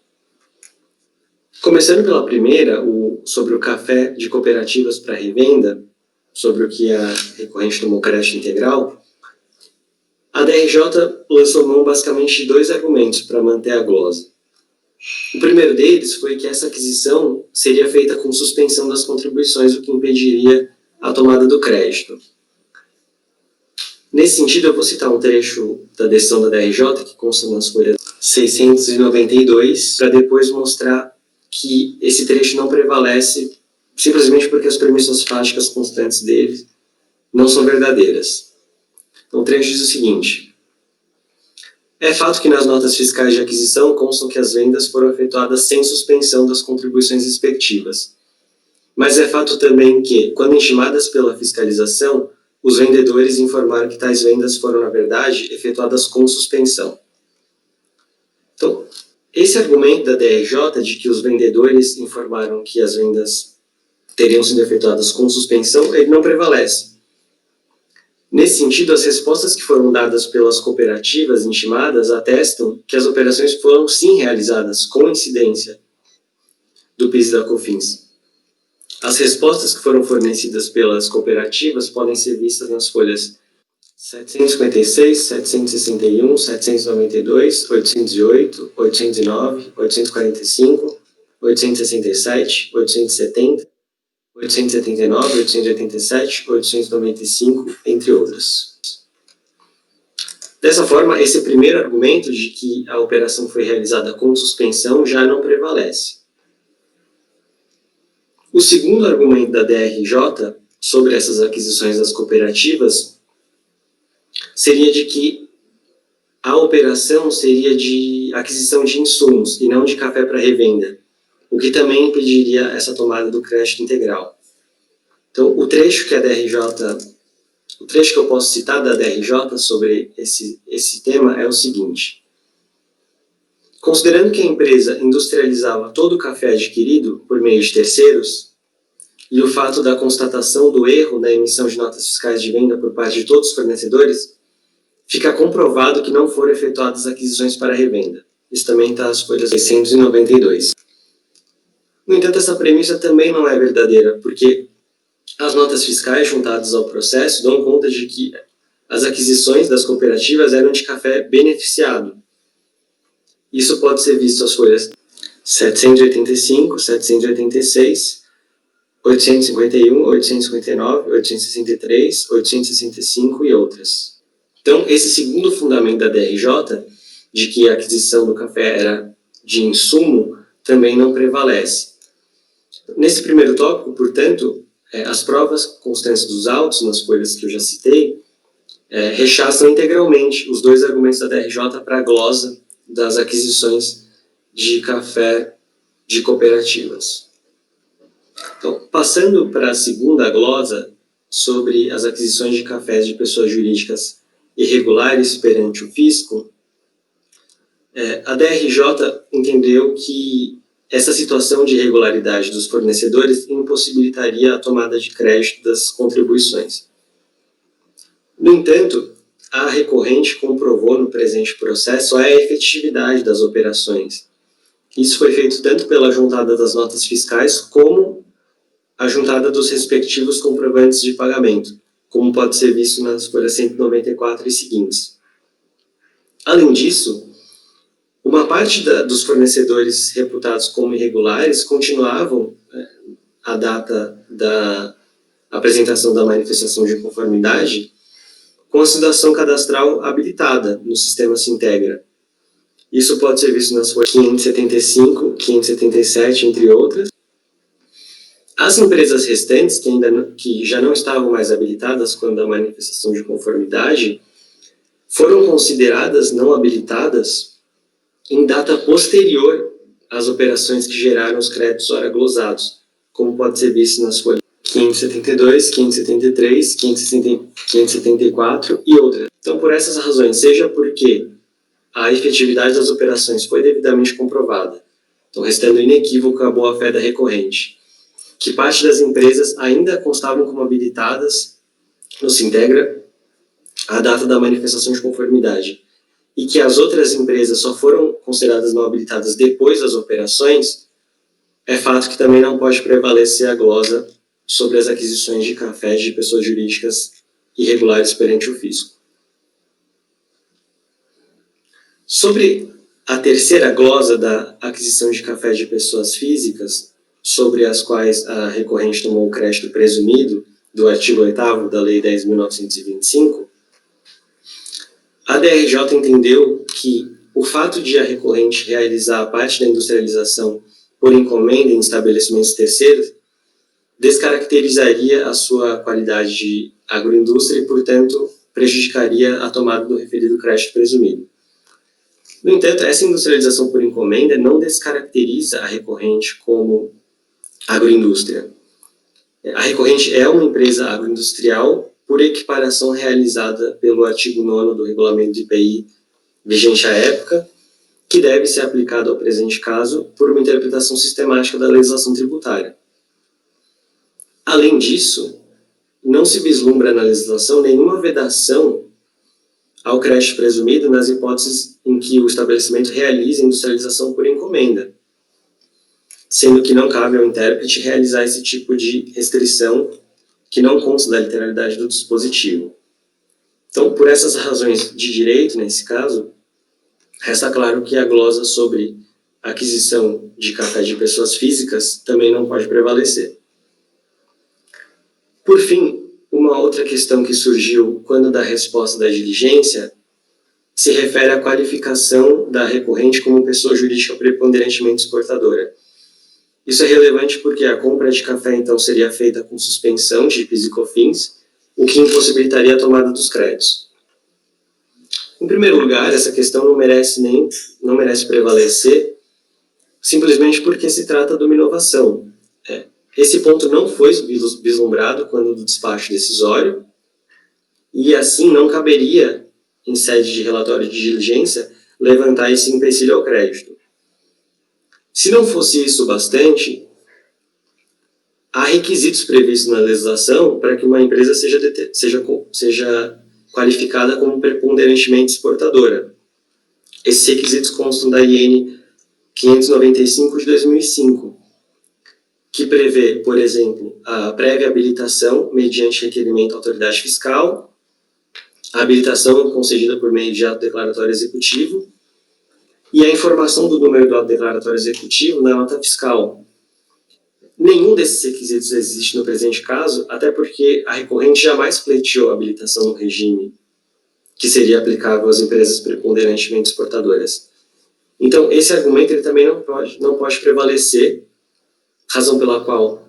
Começando pela primeira, sobre o café de cooperativas para revenda, sobre o que a recorrente tomou crédito integral, a DRJ lançou mão basicamente de 2 argumentos para manter a glosa. O primeiro deles foi que essa aquisição seria feita com suspensão das contribuições, o que impediria a tomada do crédito. Nesse sentido, eu vou citar um trecho da decisão da DRJ, que consta nas folhas 692, para depois mostrar que esse trecho não prevalece simplesmente porque as premissas fáticas constantes dele não são verdadeiras. Então, o trecho diz o seguinte: é fato que nas notas fiscais de aquisição constam que as vendas foram efetuadas sem suspensão das contribuições respectivas. Mas é fato também que, quando intimadas pela fiscalização, os vendedores informaram que tais vendas foram, na verdade, efetuadas com suspensão. Então, esse argumento da DRJ de que os vendedores informaram que as vendas teriam sido efetuadas com suspensão, ele não prevalece. Nesse sentido, as respostas que foram dadas pelas cooperativas intimadas atestam que as operações foram sim realizadas com incidência do PIS e da COFINS. As respostas que foram fornecidas pelas cooperativas podem ser vistas nas folhas 756, 761, 792, 808, 809, 845, 867, 870, 879, 887, 895, entre outras. Dessa forma, esse primeiro argumento de que a operação foi realizada com suspensão já não prevalece. O segundo argumento da DRJ sobre essas aquisições das cooperativas seria de que a operação seria de aquisição de insumos e não de café para revenda, o que também impediria essa tomada do crédito integral. Então, o trecho que eu posso citar da DRJ sobre esse tema é o seguinte: considerando que a empresa industrializava todo o café adquirido por meio de terceiros, e o fato da constatação do erro na emissão de notas fiscais de venda por parte de todos os fornecedores, fica comprovado que não foram efetuadas aquisições para revenda. Isso também está nas folhas 692. No entanto, essa premissa também não é verdadeira, porque as notas fiscais juntadas ao processo dão conta de que as aquisições das cooperativas eram de café beneficiado. Isso pode ser visto as folhas 785, 786, 851, 859, 863, 865 e outras. Então, esse segundo fundamento da DRJ, de que a aquisição do café era de insumo, também não prevalece. Nesse primeiro tópico, portanto, as provas constantes dos autos, nas folhas que eu já citei, rechaçam integralmente os dois argumentos da DRJ para a glosa das aquisições de café de cooperativas. Então, passando para a segunda glosa sobre as aquisições de cafés de pessoas jurídicas irregulares perante o fisco, a DRJ entendeu que essa situação de irregularidade dos fornecedores impossibilitaria a tomada de crédito das contribuições. No entanto, a recorrente comprovou no presente processo a efetividade das operações. Isso foi feito tanto pela juntada das notas fiscais como a juntada dos respectivos comprovantes de pagamento, como pode ser visto nas folhas 194 e seguintes. Além disso, uma parte dos fornecedores reputados como irregulares continuavam a data da apresentação da manifestação de conformidade com a situação cadastral habilitada no sistema Sintegra. Isso pode ser visto nas folhas 575, 577, entre outras. As empresas restantes, que já não estavam mais habilitadas quando a manifestação de conformidade, foram consideradas não habilitadas em data posterior às operações que geraram os créditos ora glosados, como pode ser visto nas folhas 572, 573, 574 e outras. Então, por essas razões, seja porque a efetividade das operações foi devidamente comprovada, então restando inequívoca a boa-fé da recorrente, que parte das empresas ainda constavam como habilitadas no Sintegra à data da manifestação de conformidade, e que as outras empresas só foram consideradas não habilitadas depois das operações, é fato que também não pode prevalecer a glosa sobre as aquisições de cafés de pessoas jurídicas irregulares perante o fisco. Sobre a terceira glosa da aquisição de cafés de pessoas físicas, sobre as quais a recorrente tomou o crédito presumido do artigo 8º da Lei 10.925, a DRJ entendeu que o fato de a recorrente realizar a parte da industrialização por encomenda em estabelecimentos terceiros descaracterizaria a sua qualidade de agroindústria e, portanto, prejudicaria a tomada do referido crédito presumido. No entanto, essa industrialização por encomenda não descaracteriza a recorrente como agroindústria. A recorrente é uma empresa agroindustrial por equiparação realizada pelo artigo 9º do Regulamento de IPI vigente à época, que deve ser aplicado ao presente caso por uma interpretação sistemática da legislação tributária. Além disso, não se vislumbra na legislação nenhuma vedação ao crédito presumido nas hipóteses em que o estabelecimento realize industrialização por encomenda, sendo que não cabe ao intérprete realizar esse tipo de restrição que não consta da literalidade do dispositivo. Então, por essas razões de direito, nesse caso, resta claro que a glosa sobre a aquisição de café de pessoas físicas também não pode prevalecer. Por fim, uma outra questão que surgiu quando da resposta da diligência se refere à qualificação da recorrente como pessoa jurídica preponderantemente exportadora. Isso é relevante porque a compra de café, então, seria feita com suspensão de PIS e COFINS, o que impossibilitaria a tomada dos créditos. Em primeiro lugar, essa questão não merece prevalecer, simplesmente porque se trata de uma inovação. Esse ponto não foi vislumbrado quando do despacho decisório, e assim não caberia, em sede de relatório de diligência, levantar esse empecilho ao crédito. Se não fosse isso bastante, há requisitos previstos na legislação para que uma empresa seja qualificada como preponderantemente exportadora. Esses requisitos constam da IN 595 de 2005. que prevê, por exemplo, a prévia habilitação mediante requerimento à autoridade fiscal, a habilitação concedida por meio de ato declaratório executivo e a informação do número do ato declaratório executivo na nota fiscal. Nenhum desses requisitos existe no presente caso, até porque a recorrente jamais pleiteou a habilitação no regime que seria aplicável às empresas preponderantemente exportadoras. Então, esse argumento ele também não pode prevalecer, razão pela qual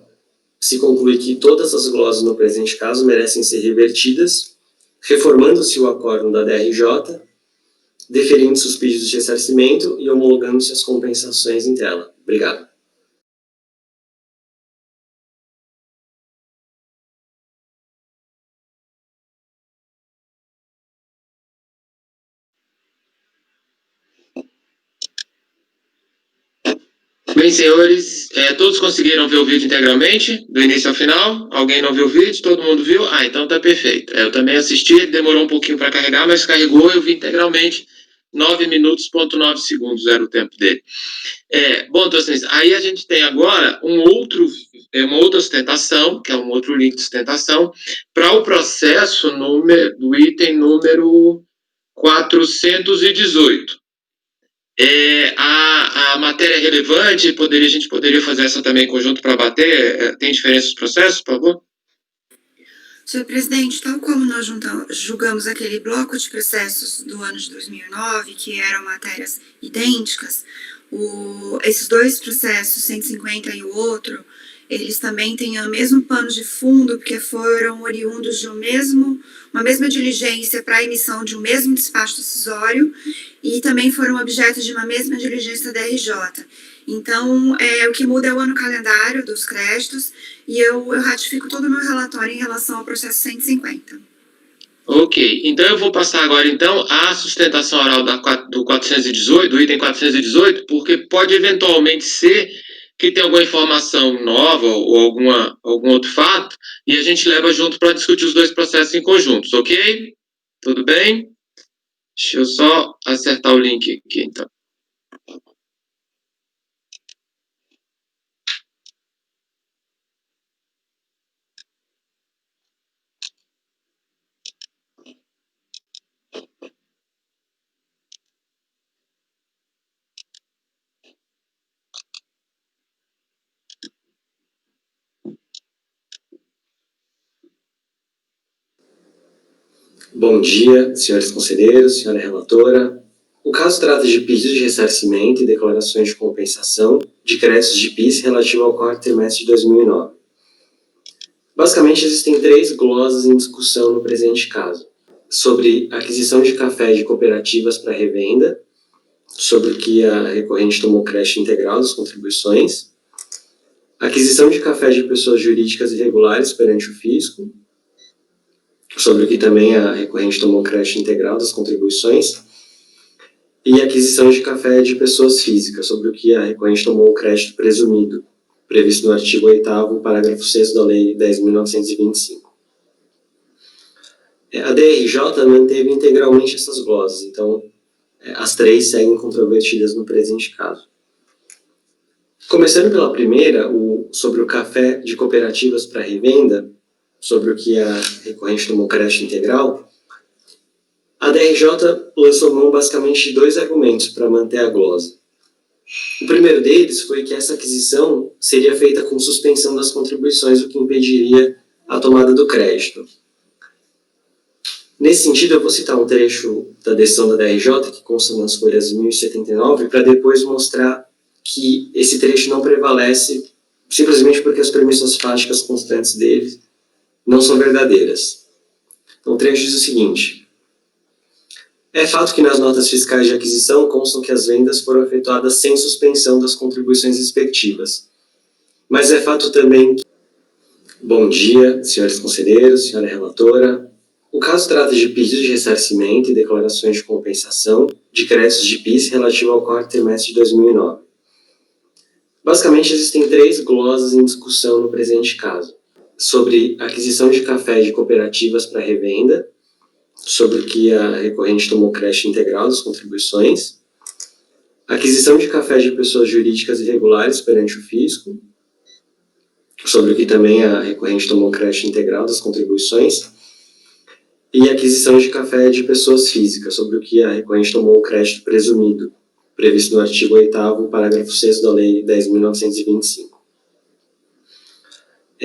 se conclui que todas as glosas no presente caso merecem ser revertidas, reformando-se o acórdão da DRJ, deferindo-se os pedidos de ressarcimento e homologando-se as compensações em tela. Obrigado. Bem, senhores, todos conseguiram ver o vídeo integralmente, do início ao final? Alguém não viu o vídeo? Todo mundo viu? Ah, então tá perfeito. Eu também assisti, demorou um pouquinho para carregar, mas carregou, eu vi integralmente. 9 minutos, ponto 9 segundos era o tempo dele. Bom, então, assim, aí a gente tem agora uma outra sustentação, que é um outro link de sustentação, para o processo do item número 418. A matéria relevante, a gente poderia fazer essa também em conjunto para bater? Tem diferença dos processos, por favor? Senhor presidente, tal como nós julgamos aquele bloco de processos do ano de 2009, que eram matérias idênticas, esses dois processos, 150 e o outro, eles também têm o mesmo pano de fundo, porque foram oriundos de uma mesma diligência para a emissão de um mesmo despacho decisório e também foram objeto de uma mesma diligência da RJ. Então, o que muda é o ano calendário dos créditos e eu ratifico todo o meu relatório em relação ao processo 150. Ok, então eu vou passar agora então a sustentação oral do 418, do item 418, porque pode eventualmente ser que tenha alguma informação nova ou algum outro fato e a gente leva junto para discutir os dois processos em conjuntos, ok? Tudo bem? Deixa eu só acertar o link aqui, então. Bom dia, senhores conselheiros, senhora relatora. O caso trata de pedido de ressarcimento e declarações de compensação de créditos de PIS relativo ao quarto trimestre de 2009. Basicamente, existem 3 glosas em discussão no presente caso. Sobre aquisição de café de cooperativas para revenda, sobre o que a recorrente tomou crédito integral das contribuições, aquisição de café de pessoas jurídicas irregulares perante o fisco, sobre o que também a recorrente tomou crédito integral das contribuições, e aquisição de café de pessoas físicas, sobre o que a recorrente tomou o crédito presumido, previsto no artigo 8º, parágrafo 6º da Lei 10.925. A DRJ manteve integralmente essas glosas, então as 3 seguem controvertidas no presente caso. Começando pela primeira, sobre o café de cooperativas para revenda, sobre o que a recorrente tomou crédito integral, a DRJ lançou mão basicamente de 2 argumentos para manter a glosa. O primeiro deles foi que essa aquisição seria feita com suspensão das contribuições, o que impediria a tomada do crédito. Nesse sentido, eu vou citar um trecho da decisão da DRJ, que consta nas folhas 1079, para depois mostrar que esse trecho não prevalece simplesmente porque as premissas fáticas constantes dele não são verdadeiras. Então, o trecho diz o seguinte: é fato que nas notas fiscais de aquisição constam que as vendas foram efetuadas sem suspensão das contribuições respectivas. Mas é fato também que... Bom dia, senhores conselheiros, senhora relatora. O caso trata de pedido de ressarcimento e declarações de compensação de créditos de PIS relativo ao quarto trimestre de 2009. Basicamente, existem 3 glosas em discussão no presente caso. Sobre aquisição de café de cooperativas para revenda, sobre o que a recorrente tomou crédito integral das contribuições, aquisição de café de pessoas jurídicas irregulares perante o fisco, sobre o que também a recorrente tomou crédito integral das contribuições, e aquisição de café de pessoas físicas, sobre o que a recorrente tomou o crédito presumido, previsto no artigo 8º, parágrafo 6º da Lei 10.925.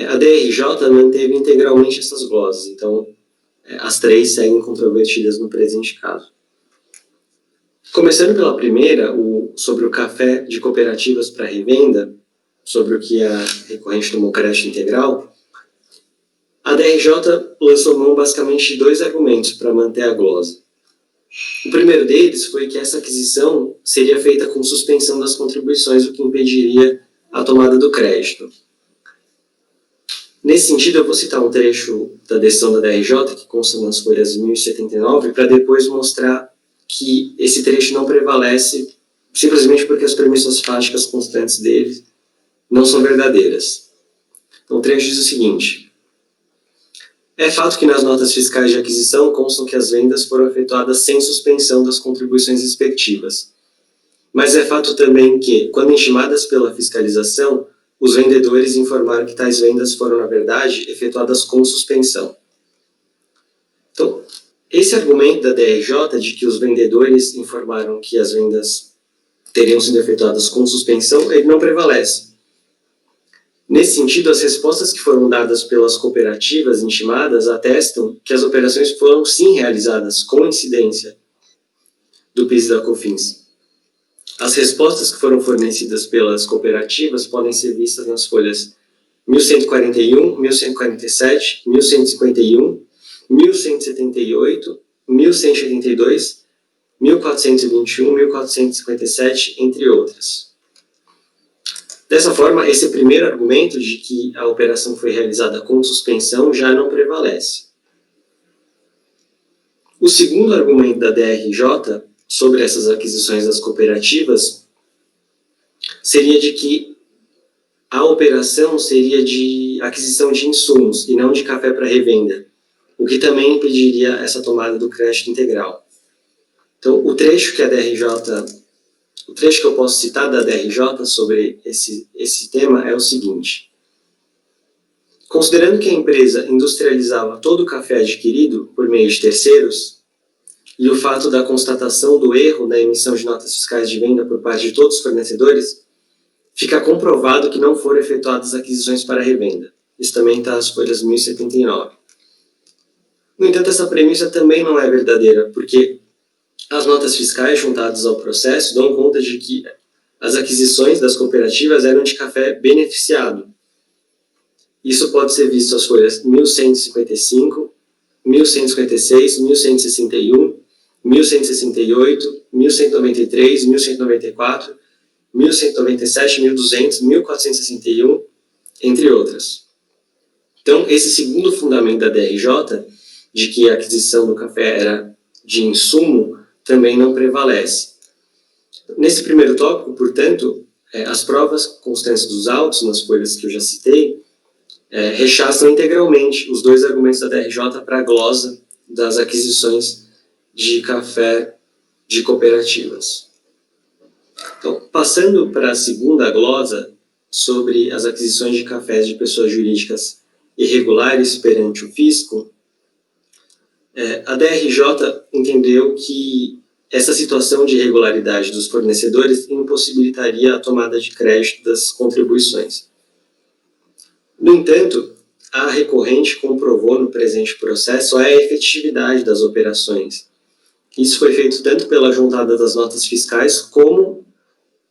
A DRJ manteve integralmente essas glosas, então as três seguem controvertidas no presente caso. Começando pela primeira, sobre o café de cooperativas para revenda, sobre o que a recorrente tomou crédito integral, a DRJ lançou mão basicamente de 2 argumentos para manter a glosa. O primeiro deles foi que essa aquisição seria feita com suspensão das contribuições, o que impediria a tomada do crédito. Nesse sentido, eu vou citar um trecho da decisão da DRJ, que consta nas folhas 1079, para depois mostrar que esse trecho não prevalece simplesmente porque as premissas fáticas constantes dele não são verdadeiras. Então, o trecho diz o seguinte: é fato que nas notas fiscais de aquisição constam que as vendas foram efetuadas sem suspensão das contribuições respectivas. Mas é fato também que, quando intimadas pela fiscalização, os vendedores informaram que tais vendas foram, na verdade, efetuadas com suspensão. Então, esse argumento da DRJ de que os vendedores informaram que as vendas teriam sido efetuadas com suspensão, ele não prevalece. Nesse sentido, as respostas que foram dadas pelas cooperativas intimadas atestam que as operações foram sim realizadas com incidência do PIS e da COFINS. As respostas que foram fornecidas pelas cooperativas podem ser vistas nas folhas 1141, 1147, 1151, 1178, 1182, 1421, 1457, entre outras. Dessa forma, esse primeiro argumento de que a operação foi realizada com suspensão já não prevalece. O segundo argumento da DRJ sobre essas aquisições das cooperativas seria de que a operação seria de aquisição de insumos e não de café para revenda, o que também impediria essa tomada do crédito integral. Então, o trecho que eu posso citar da DRJ sobre esse tema é o seguinte: considerando que a empresa industrializava todo o café adquirido por meio de terceiros, e o fato da constatação do erro na emissão de notas fiscais de venda por parte de todos os fornecedores, fica comprovado que não foram efetuadas aquisições para revenda. Isso também está nas folhas 1079. No entanto, essa premissa também não é verdadeira, porque as notas fiscais juntadas ao processo dão conta de que as aquisições das cooperativas eram de café beneficiado. Isso pode ser visto nas folhas 1155, 1156, 1161, 1168, 1193, 1194, 1197, 1200, 1461, entre outras. Então, esse segundo fundamento da DRJ, de que a aquisição do café era de insumo, também não prevalece. Nesse primeiro tópico, portanto, as provas constantes dos autos, nas folhas que eu já citei, rechaçam integralmente os 2 argumentos da DRJ para a glosa das aquisições de café de cooperativas. Então, passando para a segunda glosa sobre as aquisições de cafés de pessoas jurídicas irregulares perante o fisco, a DRJ entendeu que essa situação de irregularidade dos fornecedores impossibilitaria a tomada de crédito das contribuições. No entanto, a recorrente comprovou no presente processo a efetividade das operações. Isso foi feito tanto pela juntada das notas fiscais como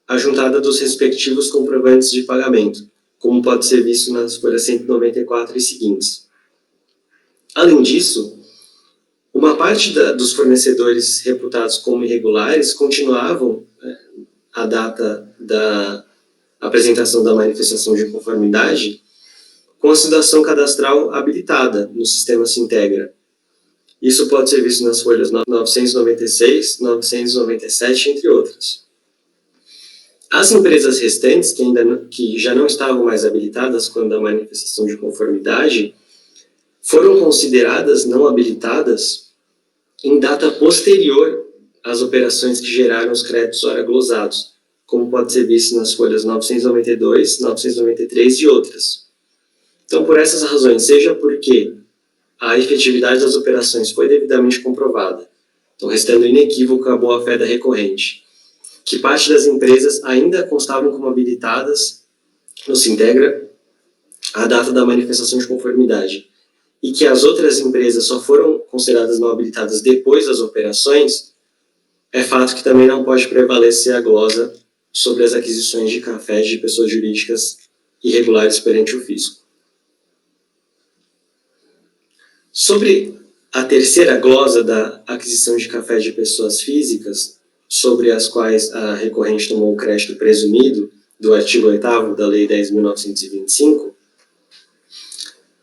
a juntada dos respectivos comprovantes de pagamento, como pode ser visto nas folhas 194 e seguintes. Além disso, uma parte dos fornecedores reputados como irregulares continuavam, à data da apresentação da manifestação de conformidade, com a situação cadastral habilitada no sistema Sintegra. Isso pode ser visto nas folhas 996, 997, entre outras. As empresas restantes, que já não estavam mais habilitadas quando a manifestação de conformidade, foram consideradas não habilitadas em data posterior às operações que geraram os créditos ora glosados, como pode ser visto nas folhas 992, 993 e outras. Então, por essas razões, seja porque a efetividade das operações foi devidamente comprovada, então restando inequívoca a boa-fé da recorrente, que parte das empresas ainda constavam como habilitadas no Sintegra à data da manifestação de conformidade, e que as outras empresas só foram consideradas não habilitadas depois das operações, é fato que também não pode prevalecer a glosa sobre as aquisições de cafés de pessoas jurídicas irregulares perante o fisco. Sobre a terceira glosa da aquisição de cafés de pessoas físicas, sobre as quais a recorrente tomou o crédito presumido do artigo 8º da Lei 10.925,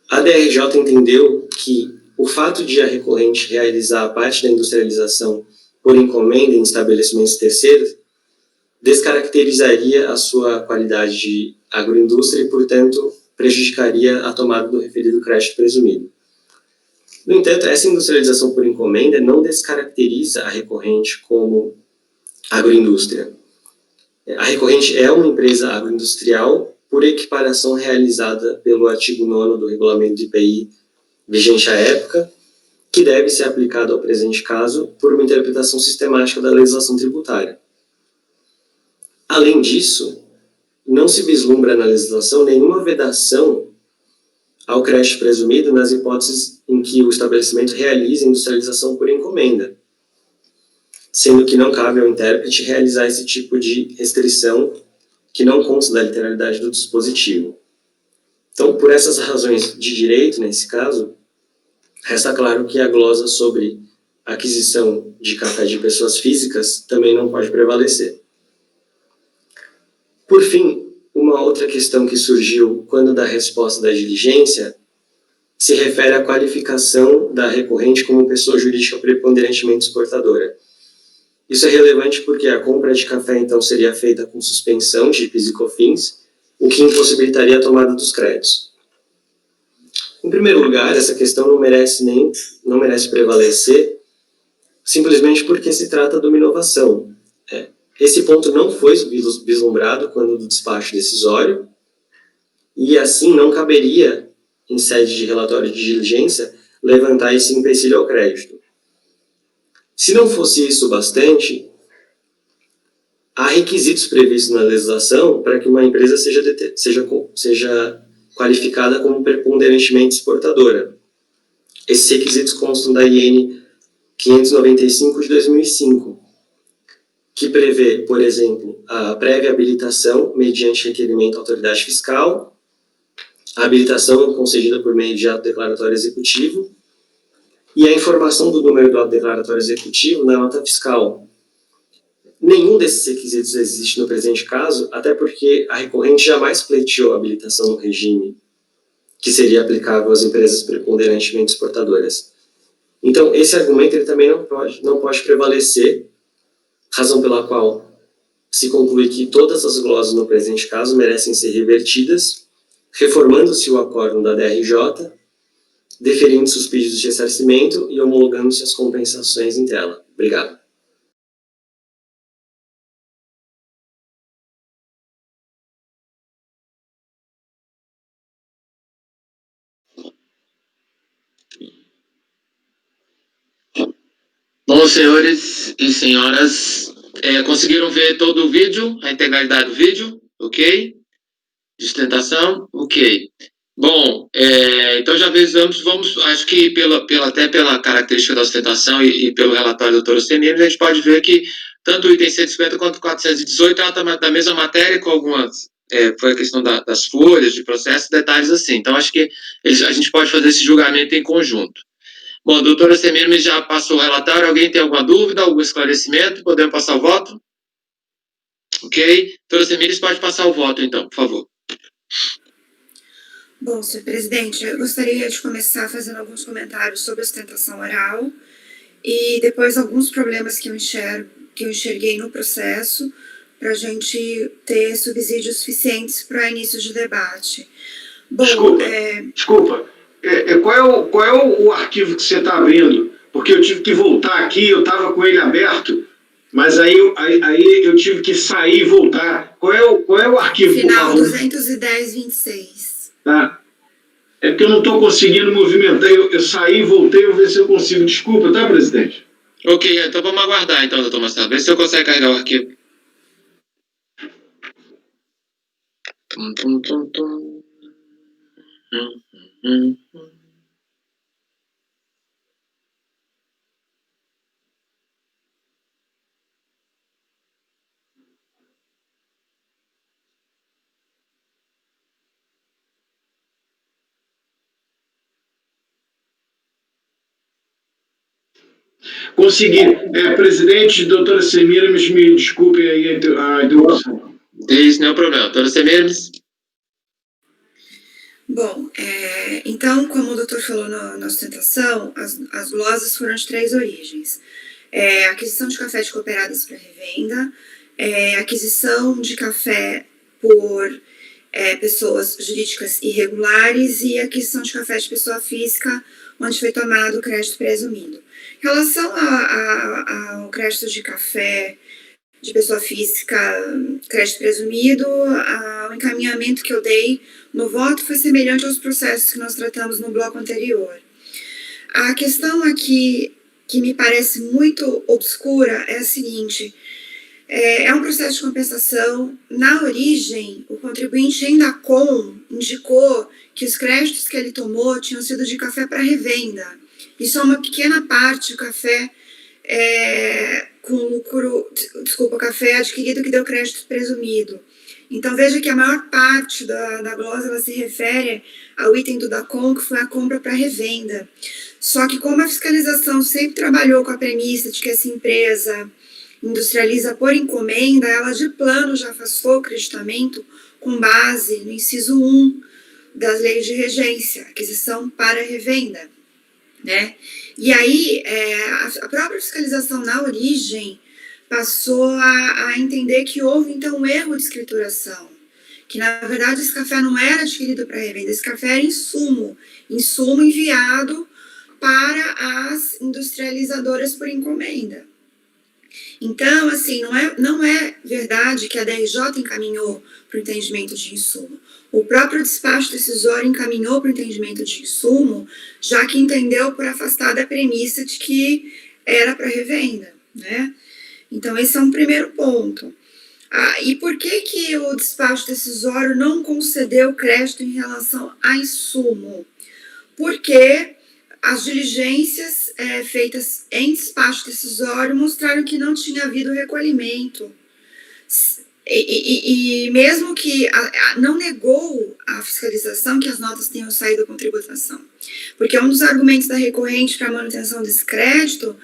a DRJ entendeu que o fato de a recorrente realizar parte da industrialização por encomenda em estabelecimentos terceiros descaracterizaria a sua qualidade de agroindústria e, portanto, prejudicaria a tomada do referido crédito presumido. No entanto, essa industrialização por encomenda não descaracteriza a recorrente como agroindústria. A recorrente é uma empresa agroindustrial por equiparação realizada pelo artigo 9º do regulamento de IPI vigente à época, que deve ser aplicado ao presente caso por uma interpretação sistemática da legislação tributária. Além disso, não se vislumbra na legislação nenhuma vedação ao crédito presumido nas hipóteses em que o estabelecimento realiza industrialização por encomenda, sendo que não cabe ao intérprete realizar esse tipo de restrição que não consta da literalidade do dispositivo. Então, por essas razões de direito, nesse caso, resta claro que a glosa sobre aquisição de café de pessoas físicas também não pode prevalecer. Por fim, uma outra questão que surgiu quando da resposta da diligência se refere à qualificação da recorrente como pessoa jurídica preponderantemente exportadora. Isso é relevante porque a compra de café, então, seria feita com suspensão de PIS e COFINS, o que impossibilitaria a tomada dos créditos. Em primeiro lugar, essa questão não merece prevalecer, simplesmente porque se trata de uma inovação. Esse ponto não foi vislumbrado quando do despacho decisório, e assim não caberia, em sede de relatório de diligência, levantar esse empecilho ao crédito. Se não fosse isso bastante, há requisitos previstos na legislação para que uma empresa seja qualificada como preponderantemente exportadora. Esses requisitos constam da IN 595 de 2005, que prevê, por exemplo, a prévia habilitação mediante requerimento à autoridade fiscal, a habilitação concedida por meio de ato declaratório executivo e a informação do número do ato declaratório executivo na nota fiscal. Nenhum desses requisitos existe no presente caso, até porque a recorrente jamais pleiteou a habilitação no regime que seria aplicável às empresas preponderantemente exportadoras. Então, esse argumento ele também não pode prevalecer, razão pela qual se conclui que todas as glosas no presente caso merecem ser revertidas, reformando-se o acórdão da DRJ, deferindo-se os pedidos de ressarcimento e homologando-se as compensações em tela. Obrigado. Bom, senhores e senhoras, conseguiram ver todo o vídeo, a integralidade do vídeo, ok? De sustentação, ok. Bom, então já vamos, acho que até pela característica da sustentação e pelo relatório do Dr. Osemir, a gente pode ver que tanto o item 150 quanto o 418 trata da mesma matéria, com algumas, foi a questão das folhas, de processo, detalhes assim. Então, acho que a gente pode fazer esse julgamento em conjunto. Bom, o doutor Osemir já passou o relatório. Alguém tem alguma dúvida, algum esclarecimento? Podemos passar o voto? Ok. Doutor Osemir, pode passar o voto, então, por favor. Bom, senhor presidente, eu gostaria de começar fazendo alguns comentários sobre a sustentação oral e depois alguns problemas que eu enxerguei no processo para a gente ter subsídios suficientes para início de debate. Bom, Desculpa. Qual é o arquivo que você está abrindo? Porque eu tive que voltar aqui, eu estava com ele aberto, mas aí eu tive que sair e voltar. Qual é o arquivo, final, por favor? 210.26. Tá. É porque eu não estou conseguindo movimentar. Eu saí e voltei, eu vou ver se eu consigo. Desculpa, tá, presidente? Ok, então vamos aguardar, então, doutor Marcelo. Vê se eu consigo carregar o arquivo. Tum, tum, tum, tum. Hum. Consegui. Presidente, doutora Semira, me desculpe aí a interrupção. Isso não é um problema. Doutora Semires? Bom, então, como o doutor falou na sustentação, as glosas foram de 3 origens. Aquisição de café de cooperadas para revenda, aquisição de café por pessoas jurídicas irregulares e aquisição de café de pessoa física, onde foi tomado o crédito presumido. Em relação ao crédito de café de pessoa física, crédito presumido, o encaminhamento que eu dei no voto foi semelhante aos processos que nós tratamos no bloco anterior. A questão aqui que me parece muito obscura é a seguinte: é um processo de compensação. Na origem, o contribuinte Endacom indicou que os créditos que ele tomou tinham sido de café para revenda. E só uma pequena parte do café com lucro, desculpa, café adquirido que deu crédito presumido. Então, veja que a maior parte da glosa ela se refere ao item do DACOM, que foi a compra para revenda. Só que como a fiscalização sempre trabalhou com a premissa de que essa empresa industrializa por encomenda, ela de plano já afastou o creditamento com base no inciso 1 das leis de regência, aquisição para revenda, né? E aí, a própria fiscalização na origem passou a entender que houve, então, um erro de escrituração, que, na verdade, esse café não era adquirido para revenda, esse café era insumo enviado para as industrializadoras por encomenda. Então, assim, não é verdade que a DRJ encaminhou para o entendimento de insumo. O próprio despacho decisório encaminhou para o entendimento de insumo, já que entendeu por afastar da premissa de que era para revenda, né? Então, esse é um primeiro ponto. E por que o despacho decisório não concedeu crédito em relação a insumo? Porque as diligências feitas em despacho decisório mostraram que não tinha havido recolhimento. E mesmo que não negou a fiscalização que as notas tenham saído com tributação. Porque um dos argumentos da recorrente para a manutenção desse crédito,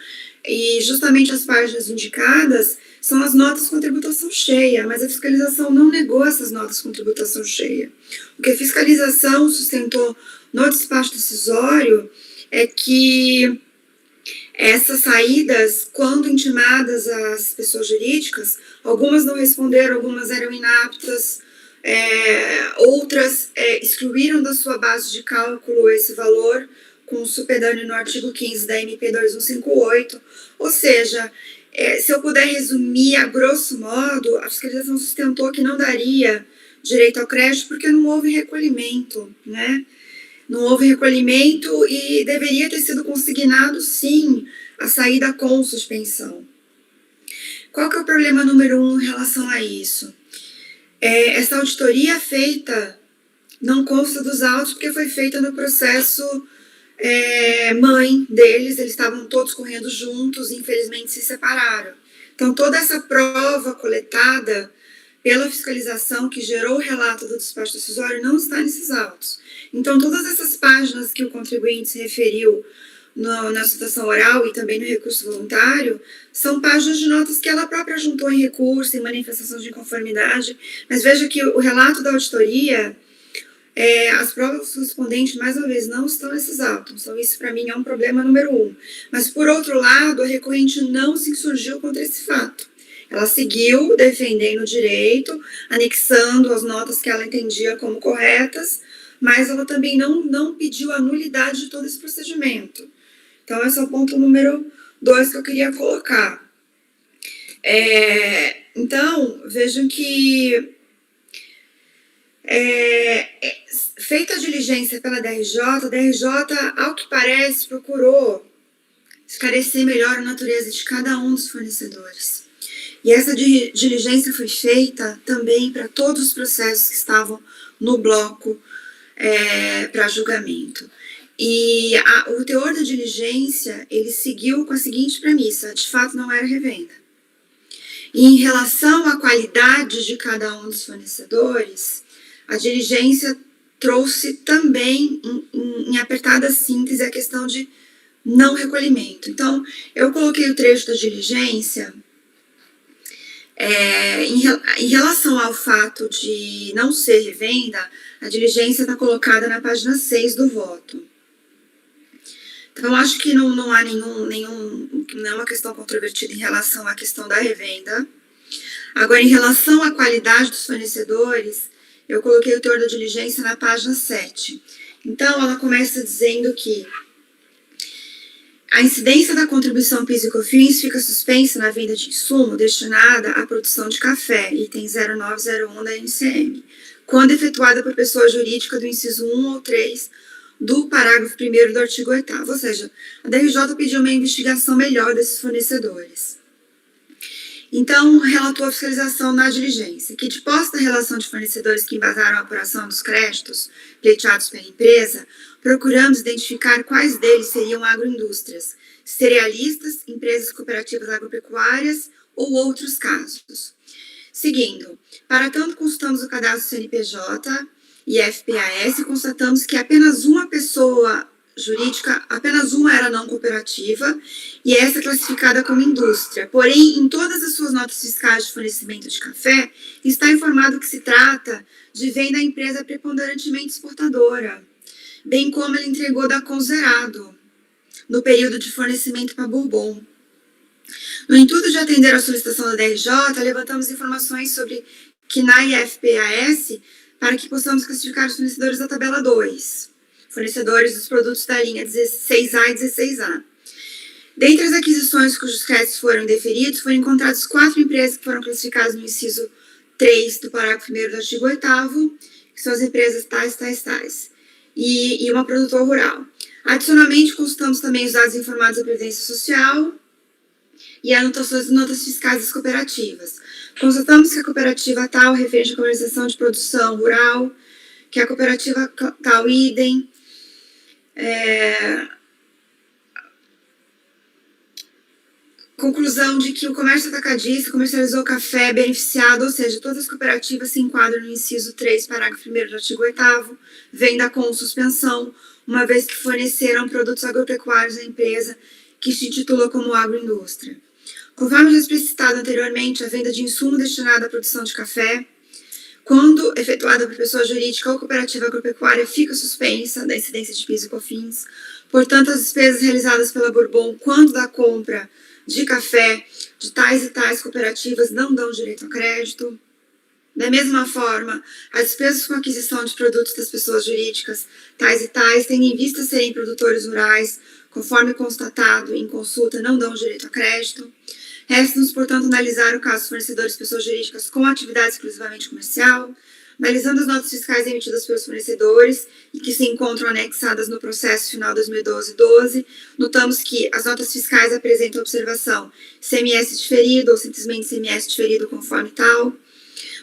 e justamente as páginas indicadas, são as notas com tributação cheia, mas a fiscalização não negou essas notas com tributação cheia. O que a fiscalização sustentou no despacho decisório é que essas saídas, quando intimadas às pessoas jurídicas, algumas não responderam, algumas eram inaptas, outras excluíram da sua base de cálculo esse valor com supedâneo no artigo 15 da MP 2158, ou seja, se eu puder resumir a grosso modo, a fiscalização sustentou que não daria direito ao crédito porque não houve recolhimento, né? Não houve recolhimento e deveria ter sido consignado, sim, a saída com suspensão. Qual que é o problema número 1 em relação a isso? Essa auditoria feita não consta dos autos porque foi feita no processo mãe deles, eles estavam todos correndo juntos e infelizmente se separaram. Então, toda essa prova coletada pela fiscalização que gerou o relato do despacho decisório não está nesses autos. Então, todas essas páginas que o contribuinte se referiu na citação oral e também no recurso voluntário são páginas de notas que ela própria juntou em recurso, em manifestação de inconformidade, mas veja que o relato da auditoria, as provas correspondentes, mais uma vez, não estão nesses autos. Então, isso para mim é um problema número 1. Mas, por outro lado, a recorrente não se insurgiu contra esse fato. Ela seguiu defendendo o direito, anexando as notas que ela entendia como corretas, mas ela também não pediu a nulidade de todo esse procedimento. Então, esse é o ponto número 2 que eu queria colocar. Então, vejam que Feita a diligência pela DRJ, a DRJ, ao que parece, procurou esclarecer melhor a natureza de cada um dos fornecedores. E essa diligência foi feita também para todos os processos que estavam no bloco para julgamento. E o teor da diligência, ele seguiu com a seguinte premissa: de fato não era revenda. E em relação à qualidade de cada um dos fornecedores, a diligência trouxe também, em apertada síntese, a questão de não recolhimento. Então, eu coloquei o trecho da diligência em relação ao fato de não ser revenda. A diligência está colocada na página 6 do voto. Então, acho que não há nenhuma questão controvertida em relação à questão da revenda. Agora, em relação à qualidade dos fornecedores, eu coloquei o teor da diligência na página 7. Então, ela começa dizendo que a incidência da contribuição PIS e COFINS fica suspensa na venda de insumo destinada à produção de café, item 0901 da NCM, quando efetuada por pessoa jurídica do inciso 1 ou 3 do parágrafo 1º do artigo 8º. Ou seja, a DRJ pediu uma investigação melhor desses fornecedores. Então, relatou a fiscalização na diligência, que de posse da relação de fornecedores que embasaram a apuração dos créditos pleiteados pela empresa, procuramos identificar quais deles seriam agroindústrias, cerealistas, empresas cooperativas agropecuárias ou outros casos. Seguindo, para tanto, consultamos o cadastro CNPJ e FPAS e constatamos que apenas uma pessoa jurídica, apenas uma era não cooperativa e essa classificada como indústria. Porém, em todas as suas notas fiscais de fornecimento de café, está informado que se trata de venda à empresa preponderantemente exportadora, bem como ele entregou da Conzerado, no período de fornecimento para Bourbon. No intuito de atender à solicitação da DRJ, levantamos informações sobre KNAI e FPAS para que possamos classificar os fornecedores da tabela 2. Fornecedores dos produtos da linha 16A e 16A. Dentre as aquisições cujos créditos foram indeferidos, foram encontradas 4 empresas que foram classificadas no inciso 3 do parágrafo 1º do artigo 8º, que são as empresas tais, e uma produtora rural. Adicionalmente, consultamos também os dados informados da Previdência Social e anotações de notas fiscais das cooperativas. Constatamos que a cooperativa tal referente à comercialização de produção rural, que a cooperativa tal idem, conclusão de que o comércio atacadista comercializou café beneficiado, ou seja, todas as cooperativas se enquadram no inciso 3, parágrafo 1º do artigo 8º, venda com suspensão, uma vez que forneceram produtos agropecuários à empresa que se intitulou como agroindústria. Conforme já explicitado anteriormente, a venda de insumo destinado à produção de café, quando efetuada por pessoa jurídica ou cooperativa agropecuária, fica suspensa da incidência de PIS e COFINS. Portanto, as despesas realizadas pela Bourbon quando da compra de café de tais e tais cooperativas não dão direito a crédito. Da mesma forma, as despesas com aquisição de produtos das pessoas jurídicas tais e tais, tendo em vista serem produtores rurais, conforme constatado em consulta, não dão direito a crédito. Resta-nos, portanto, analisar o caso dos fornecedores de pessoas jurídicas com atividade exclusivamente comercial, analisando as notas fiscais emitidas pelos fornecedores e que se encontram anexadas no processo final 2012-12, notamos que as notas fiscais apresentam observação CMS diferido ou simplesmente CMS diferido conforme tal.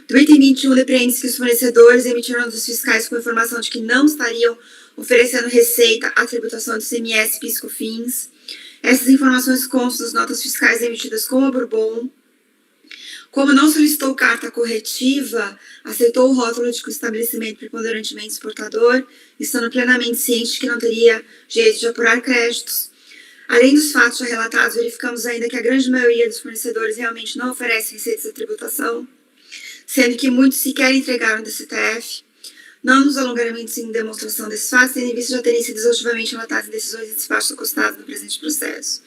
Do item 21, depreende-se que os fornecedores emitiram notas fiscais com informação de que não estariam oferecendo receita à tributação de CMS, PIS, COFINS. Essas informações constam das notas fiscais emitidas com a Bourbon. Como não solicitou carta corretiva, aceitou o rótulo de que o estabelecimento preponderantemente exportador, estando plenamente ciente de que não teria jeito de apurar créditos. Além dos fatos já relatados, verificamos ainda que a grande maioria dos fornecedores realmente não oferece receitas de tributação, sendo que muitos sequer entregaram do CTF. Não nos alongaremos em demonstração desses fatos, tendo em vista já terem sido exaustivamente relatadas em decisões e despachos acostados no presente processo.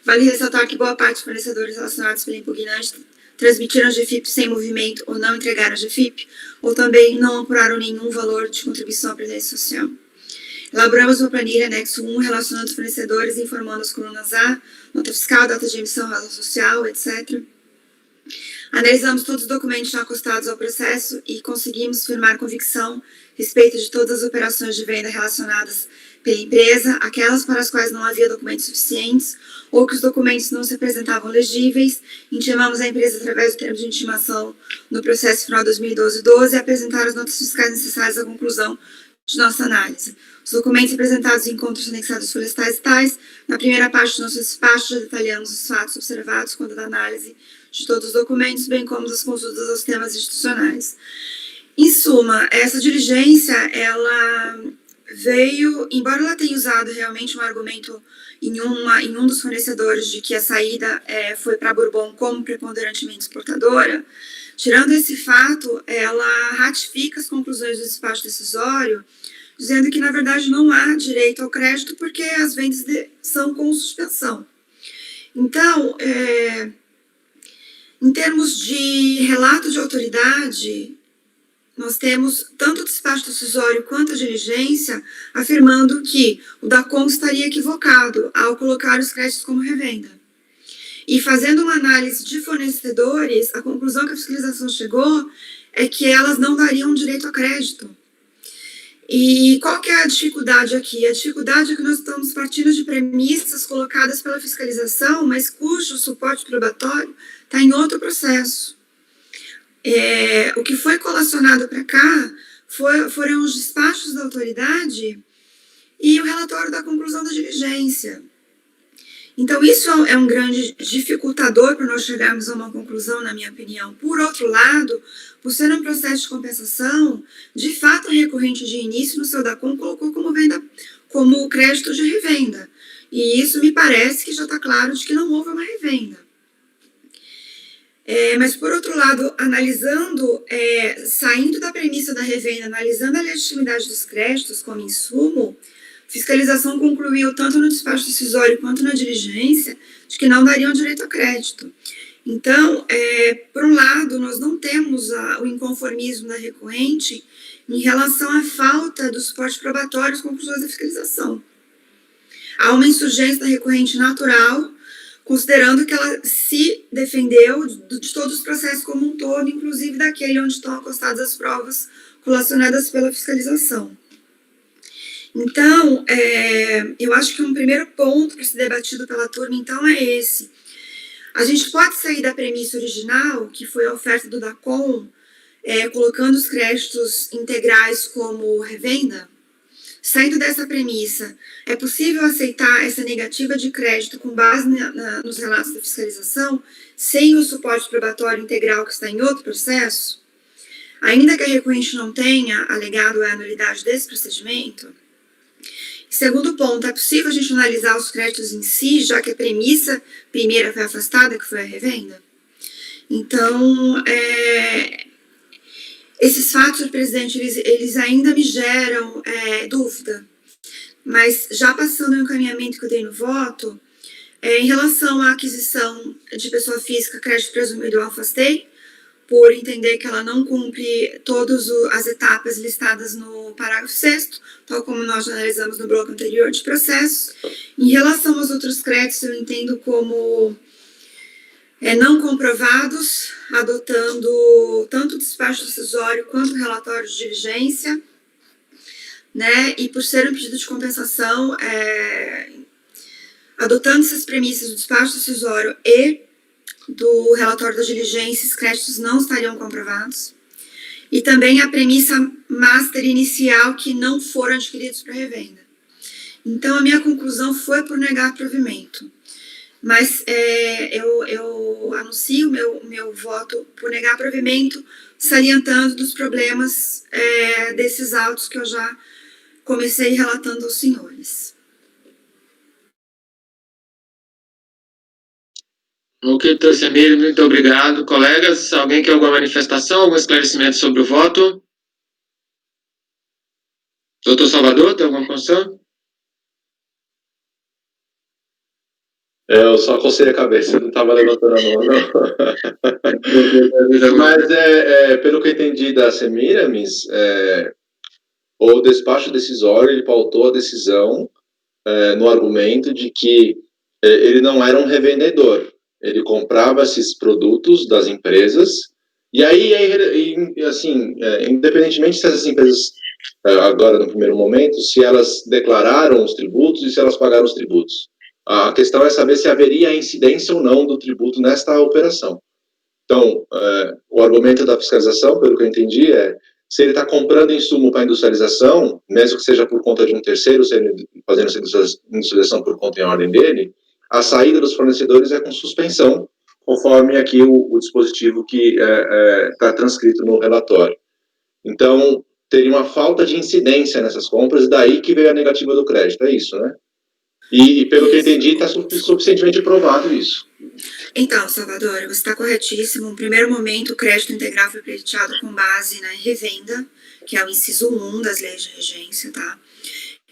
Vale ressaltar que boa parte dos fornecedores relacionados pela impugnante transmitiram GFIP sem movimento ou não entregaram GFIP, ou também não apuraram nenhum valor de contribuição à Previdência Social. Elaboramos uma planilha, anexo 1, relacionando os fornecedores, informando as colunas A, nota fiscal, data de emissão, razão social, etc. Analisamos todos os documentos já acostados ao processo e conseguimos firmar convicção a respeito de todas as operações de venda relacionadas pela empresa, aquelas para as quais não havia documentos suficientes ou que os documentos não se apresentavam legíveis. Intimamos a empresa através do termo de intimação no processo final 2012-12 e apresentar as notas fiscais necessárias à conclusão de nossa análise. Os documentos apresentados encontram os anexados florestais tais. Na primeira parte do nosso despacho, já detalhamos os fatos observados quando da análise de todos os documentos, bem como das consultas aos temas institucionais. Em suma, essa diligência, ela veio, embora ela tenha usado realmente um argumento em um dos fornecedores de que a saída foi para Bourbon como preponderantemente exportadora, tirando esse fato, ela ratifica as conclusões do despacho decisório, dizendo que, na verdade, não há direito ao crédito porque as vendas são com suspensão. Então, em termos de relato de autoridade, nós temos tanto o despacho decisório quanto a diligência afirmando que o DACOM estaria equivocado ao colocar os créditos como revenda. E fazendo uma análise de fornecedores, a conclusão que a fiscalização chegou é que elas não dariam direito a crédito. E qual que é a dificuldade aqui? A dificuldade é que nós estamos partindo de premissas colocadas pela fiscalização, mas cujo suporte probatório está em outro processo. O que foi colacionado para cá foram os despachos da autoridade e o relatório da conclusão da diligência. Então, isso é um grande dificultador para nós chegarmos a uma conclusão, na minha opinião. Por outro lado, por ser um processo de compensação, de fato, a recorrente de início no seu DACOM colocou como crédito de revenda. E isso me parece que já está claro de que não houve uma revenda. Mas, por outro lado, analisando, saindo da premissa da revenda, analisando a legitimidade dos créditos como insumo, a fiscalização concluiu, tanto no despacho decisório quanto na diligência, de que não dariam direito a crédito. Então, por um lado, nós não temos o inconformismo da recorrente em relação à falta do suporte probatório às conclusões da fiscalização. Há uma insurgência da recorrente natural, considerando que ela se defendeu de todos os processos como um todo, inclusive daquele onde estão acostadas as provas colacionadas pela fiscalização. Então, eu acho que um primeiro ponto para ser debatido pela turma, então, é esse. A gente pode sair da premissa original, que foi a oferta do DACOM, colocando os créditos integrais como revenda. Saindo dessa premissa, é possível aceitar essa negativa de crédito com base nos relatos da fiscalização, sem o suporte probatório integral que está em outro processo? Ainda que a recorrente não tenha alegado a nulidade desse procedimento? Segundo ponto, é possível a gente analisar os créditos em si, já que a premissa primeira foi afastada, que foi a revenda? Então, esses fatos, senhor presidente, eles ainda me geram dúvida. Mas, já passando o encaminhamento que eu dei no voto, em relação à aquisição de pessoa física, crédito presumido, eu afastei, por entender que ela não cumpre todas as etapas listadas no parágrafo 6º, tal como nós já analisamos no bloco anterior de processo. Em relação aos outros créditos, eu entendo como não comprovados, adotando tanto o despacho decisório quanto o relatório de diligência, né? E por ser um pedido de compensação, adotando essas premissas do despacho decisório e do relatório da diligência, os créditos não estariam comprovados. E também a premissa master inicial, que não foram adquiridos para revenda. Então, a minha conclusão foi por negar provimento. Mas eu anuncio o meu voto por negar provimento, salientando dos problemas desses autos que eu já comecei relatando aos senhores. Ok, doutor Semir, muito obrigado. Colegas, alguém quer alguma manifestação, algum esclarecimento sobre o voto? Doutor Salvador, tem alguma posição? Eu só cocei a cabeça, não estava levantando a mão, não. Mas, pelo que eu entendi da Semiramis, o despacho decisório, ele pautou a decisão no argumento de que ele não era um revendedor. Ele comprava esses produtos das empresas, e aí assim, independentemente se essas empresas, agora no primeiro momento, se elas declararam os tributos e se elas pagaram os tributos. A questão é saber se haveria incidência ou não do tributo nesta operação. Então, o argumento da fiscalização, pelo que eu entendi, se ele está comprando insumo para industrialização, mesmo que seja por conta de um terceiro, fazendo essa industrialização por conta em ordem dele, a saída dos fornecedores é com suspensão, conforme aqui o dispositivo que está transcrito no relatório. Então, teria uma falta de incidência nessas compras, daí que veio a negativa do crédito, é isso, né? E pelo que eu entendi, está suficientemente provado isso. Então, Salvador, você está corretíssimo. No primeiro momento, o crédito integral foi pleiteado com base na revenda, que é o inciso 1 das leis de regência, tá?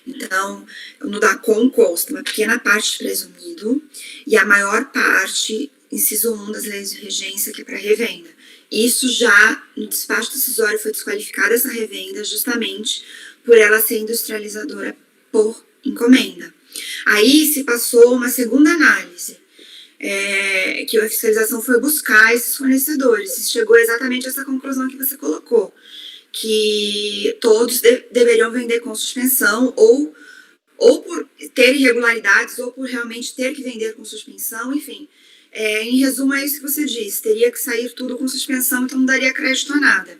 Então, no DACOM consta uma pequena parte de presumido e a maior parte, inciso 1 das leis de regência, que é para revenda. Isso já, no despacho decisório, foi desqualificada essa revenda justamente por ela ser industrializadora por encomenda. Aí se passou uma segunda análise, que a fiscalização foi buscar esses fornecedores e chegou exatamente a essa conclusão que você colocou, que todos deveriam vender com suspensão ou por ter irregularidades ou por realmente ter que vender com suspensão, enfim. Em resumo, é isso que você disse, teria que sair tudo com suspensão, então não daria crédito a nada.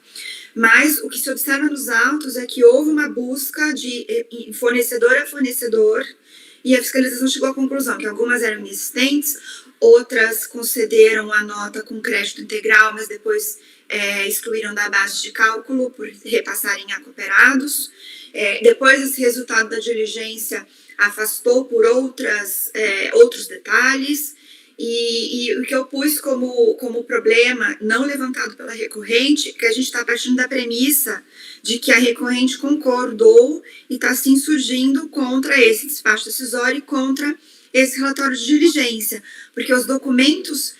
Mas o que se observa nos autos é que houve uma busca de fornecedor a fornecedor e a fiscalização chegou à conclusão que algumas eram inexistentes, outras concederam a nota com crédito integral, mas depois excluíram da base de cálculo por repassarem a cooperados. Depois esse resultado da diligência afastou por outros detalhes. E o que eu pus como problema não levantado pela recorrente, que a gente está partindo da premissa de que a recorrente concordou e está se insurgindo contra esse despacho decisório e contra esse relatório de diligência, porque os documentos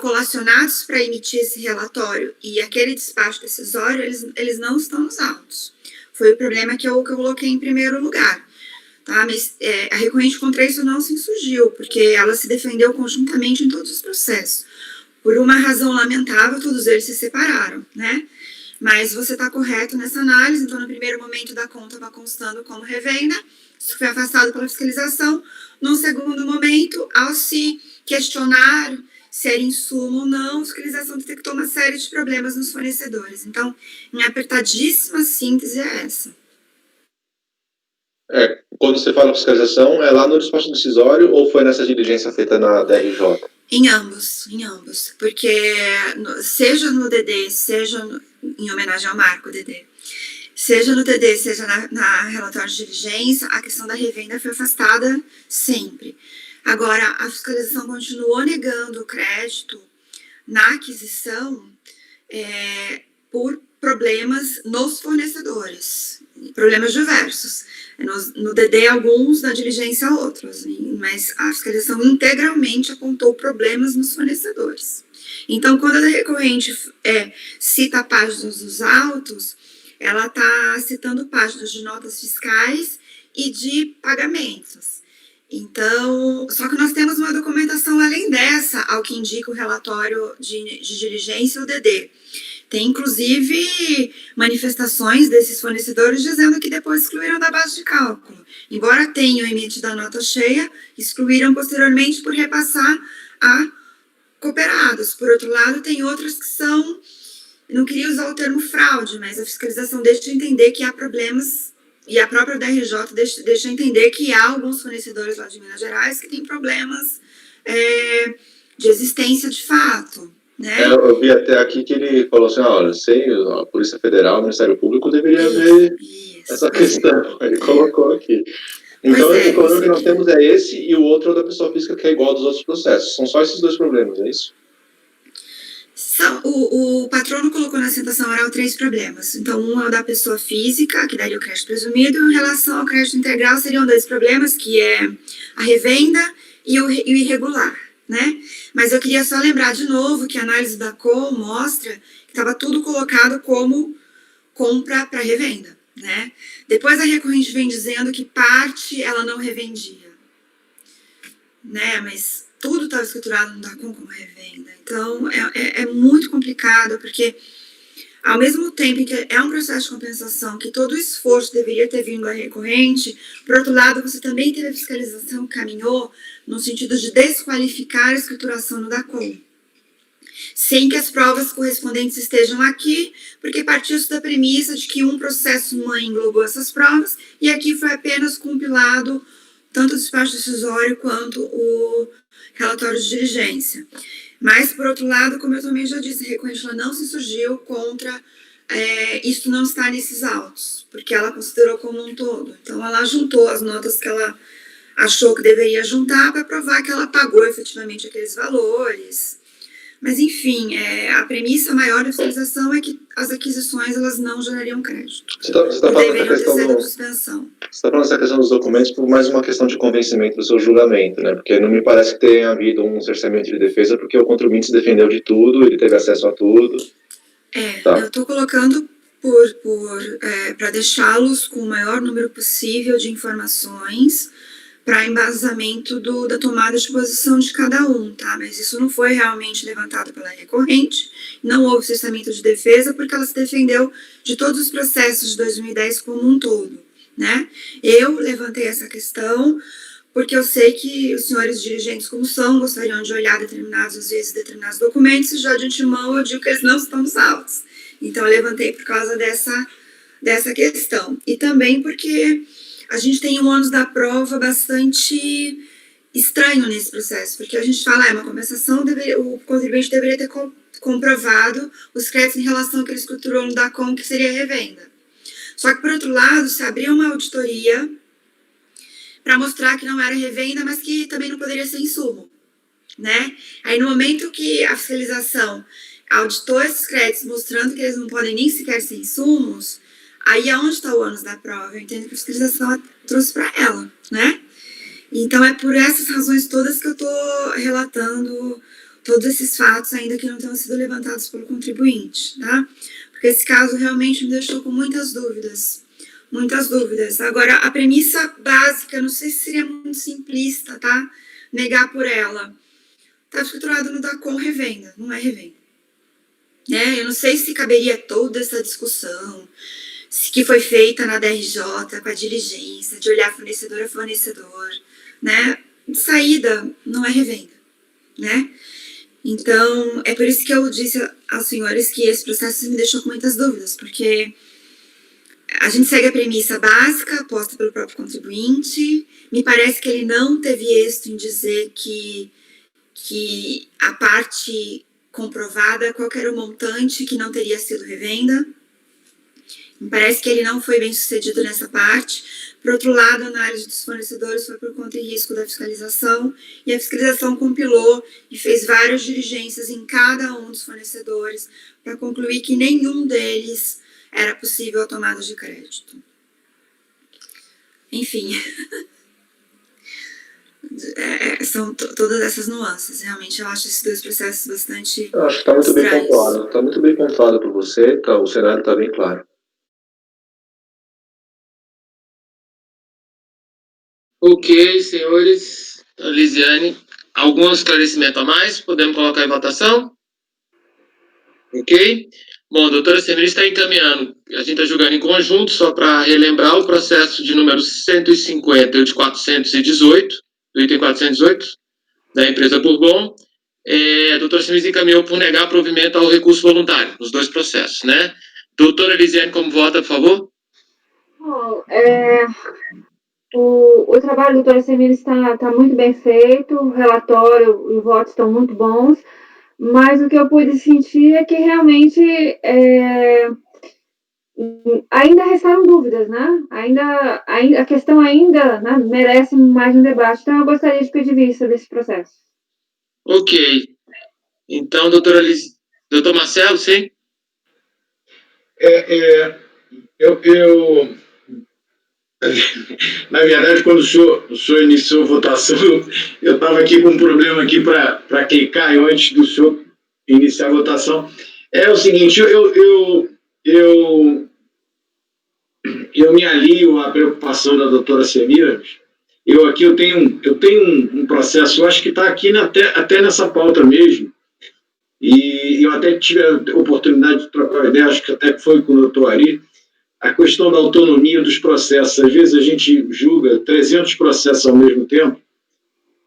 colacionados para emitir esse relatório e aquele despacho decisório, eles não estão nos autos. Foi o problema que eu coloquei em primeiro lugar. Tá? Mas a recorrente contra isso não se insurgiu, porque ela se defendeu conjuntamente em todos os processos. Por uma razão lamentável, todos eles se separaram, né? Mas você está correto nessa análise, então no primeiro momento da conta estava constando como revenda, isso foi afastado pela fiscalização. Num segundo momento, ao se questionar se era insumo ou não, a fiscalização detectou uma série de problemas nos fornecedores. Então, em apertadíssima síntese é essa. Quando você fala fiscalização, é lá no despacho decisório ou foi nessa diligência feita na DRJ? Em ambos, porque seja no DD, seja em homenagem ao marco DD, seja no DD, seja na relatório de diligência, a questão da revenda foi afastada sempre. Agora, a fiscalização continuou negando o crédito na aquisição por problemas nos fornecedores, problemas diversos. No DD, alguns, na diligência, outros, mas a fiscalização integralmente apontou problemas nos fornecedores. Então, quando a recorrente cita páginas dos autos, ela está citando páginas de notas fiscais e de pagamentos. Então, só que nós temos uma documentação além dessa, ao que indica o relatório de diligência e o DD. Tem, inclusive, manifestações desses fornecedores dizendo que depois excluíram da base de cálculo. Embora tenham emitido a nota cheia, excluíram posteriormente por repassar a cooperados. Por outro lado, tem outros que são, não queria usar o termo fraude, mas a fiscalização deixa entender que há problemas, e a própria DRJ deixa entender que há alguns fornecedores lá de Minas Gerais que têm problemas de existência de fato. Né? Eu vi até aqui que ele falou assim, olha, a Polícia Federal, o Ministério Público deveria ver essa questão. Ele colocou aqui. Então, o problema que nós temos é esse e o outro é o da pessoa física, que é igual dos outros processos. São só esses dois problemas, é isso? O patrono colocou na assentação oral 3 problemas. Então, um é o da pessoa física, que daria o crédito presumido, e em relação ao crédito integral seriam 2 problemas, que é a revenda e o irregular. Né? Mas eu queria só lembrar de novo que a análise da COM mostra que estava tudo colocado como compra para revenda, né? Depois a recorrente vem dizendo que parte ela não revendia, né? Mas tudo estava escriturado no DACOM como revenda. Então, é muito complicado, porque ao mesmo tempo que é um processo de compensação, que todo o esforço deveria ter vindo à recorrente, por outro lado, você também teve a fiscalização que caminhou no sentido de desqualificar a escrituração no DACOM, sem que as provas correspondentes estejam aqui, porque partiu-se da premissa de que um processo-mãe englobou essas provas, e aqui foi apenas compilado tanto o despacho decisório quanto o relatório de diligência. Mas, por outro lado, como eu também já disse, a recorrente não se surgiu contra isso não estar nesses autos, porque ela considerou como um todo. Então, ela juntou as notas que ela achou que deveria juntar para provar que ela pagou efetivamente aqueles valores. Mas, enfim, a premissa maior da fiscalização é que as aquisições elas não gerariam crédito. Você está falando da questão suspensão. Você está falando essa questão dos documentos por mais uma questão de convencimento do seu julgamento, né? Porque não me parece que tenha havido um cerceamento de defesa, porque o contribuinte se defendeu de tudo, ele teve acesso a tudo. Eu estou colocando para deixá-los com o maior número possível de informações para embasamento da tomada de posição de cada um, tá? Mas isso não foi realmente levantado pela recorrente, não houve cerceamento de defesa, porque ela se defendeu de todos os processos de 2010 como um todo, né? Eu levantei essa questão porque eu sei que os senhores dirigentes, como são, gostariam de olhar às vezes, determinados documentos, e já de antemão eu digo que eles não estão nos autos. Então, eu levantei por causa dessa questão. E também porque a gente tem um ônus da prova bastante estranho nesse processo, porque a gente fala, uma compensação, o contribuinte deveria ter comprovado os créditos em relação ao que ele escriturou no DACOM, que seria revenda. Só que, por outro lado, se abriu uma auditoria para mostrar que não era revenda, mas que também não poderia ser insumo, né? Aí, no momento que a fiscalização auditou esses créditos, mostrando que eles não podem nem sequer ser insumos, aí aonde está o ônus da prova? Eu entendo que a fiscalização trouxe para ela, né? Então, é por essas razões todas que eu estou relatando todos esses fatos, ainda que não tenham sido levantados pelo contribuinte, tá? Porque esse caso realmente me deixou com muitas dúvidas. Muitas dúvidas. Agora, a premissa básica, não sei se seria muito simplista, tá? Negar por ela. Está escriturado no DACOM revenda, não é revenda. Eu não sei se caberia toda essa discussão que foi feita na DRJ, com a diligência, de olhar fornecedor a fornecedor, né? De saída, não é revenda, né? Então, é por isso que eu disse aos senhores que esse processo me deixou com muitas dúvidas, porque a gente segue a premissa básica posta pelo próprio contribuinte. Me parece que ele não teve êxito em dizer que a parte comprovada, qual era o montante que não teria sido revenda. Me parece que ele não foi bem sucedido nessa parte. Por outro lado, a análise dos fornecedores foi por conta e risco da fiscalização, e a fiscalização compilou e fez várias diligências em cada um dos fornecedores para concluir que nenhum deles era possível a tomada de crédito. Enfim, são todas essas nuances. Realmente, eu acho esses dois processos bastante Eu acho que está muito estranhos. bem pontuado. Está muito bem pontuado por você, o cenário está bem claro. Ok, senhores. Lisiane, algum esclarecimento a mais? Podemos colocar em votação? Ok? Bom, a doutora Semir está encaminhando, a gente está julgando em conjunto, só para relembrar o processo de número 150 e o de 418, do item 418, da empresa Bourbon. A doutora Semir encaminhou por negar provimento ao recurso voluntário, nos dois processos, né? Doutora Lisiane, como vota, por favor? Bom, o trabalho do doutora Semir está muito bem feito, o relatório e os votos estão muito bons, mas o que eu pude sentir é que realmente ainda restaram dúvidas, né? Ainda a questão ainda, né, merece mais um debate, então eu gostaria de pedir vista desse processo. Ok. Então, doutor Marcelo, sim? Na verdade, quando o senhor iniciou a votação, eu estava aqui com um problema aqui para clicar antes do senhor iniciar a votação. É o seguinte, eu me alio à preocupação da doutora Semira eu tenho um processo, eu acho que está aqui até nessa pauta mesmo, e eu até tive a oportunidade de trocar uma ideia, acho que até foi com o doutor Ari, a questão da autonomia dos processos. Às vezes a gente julga 300 processos ao mesmo tempo,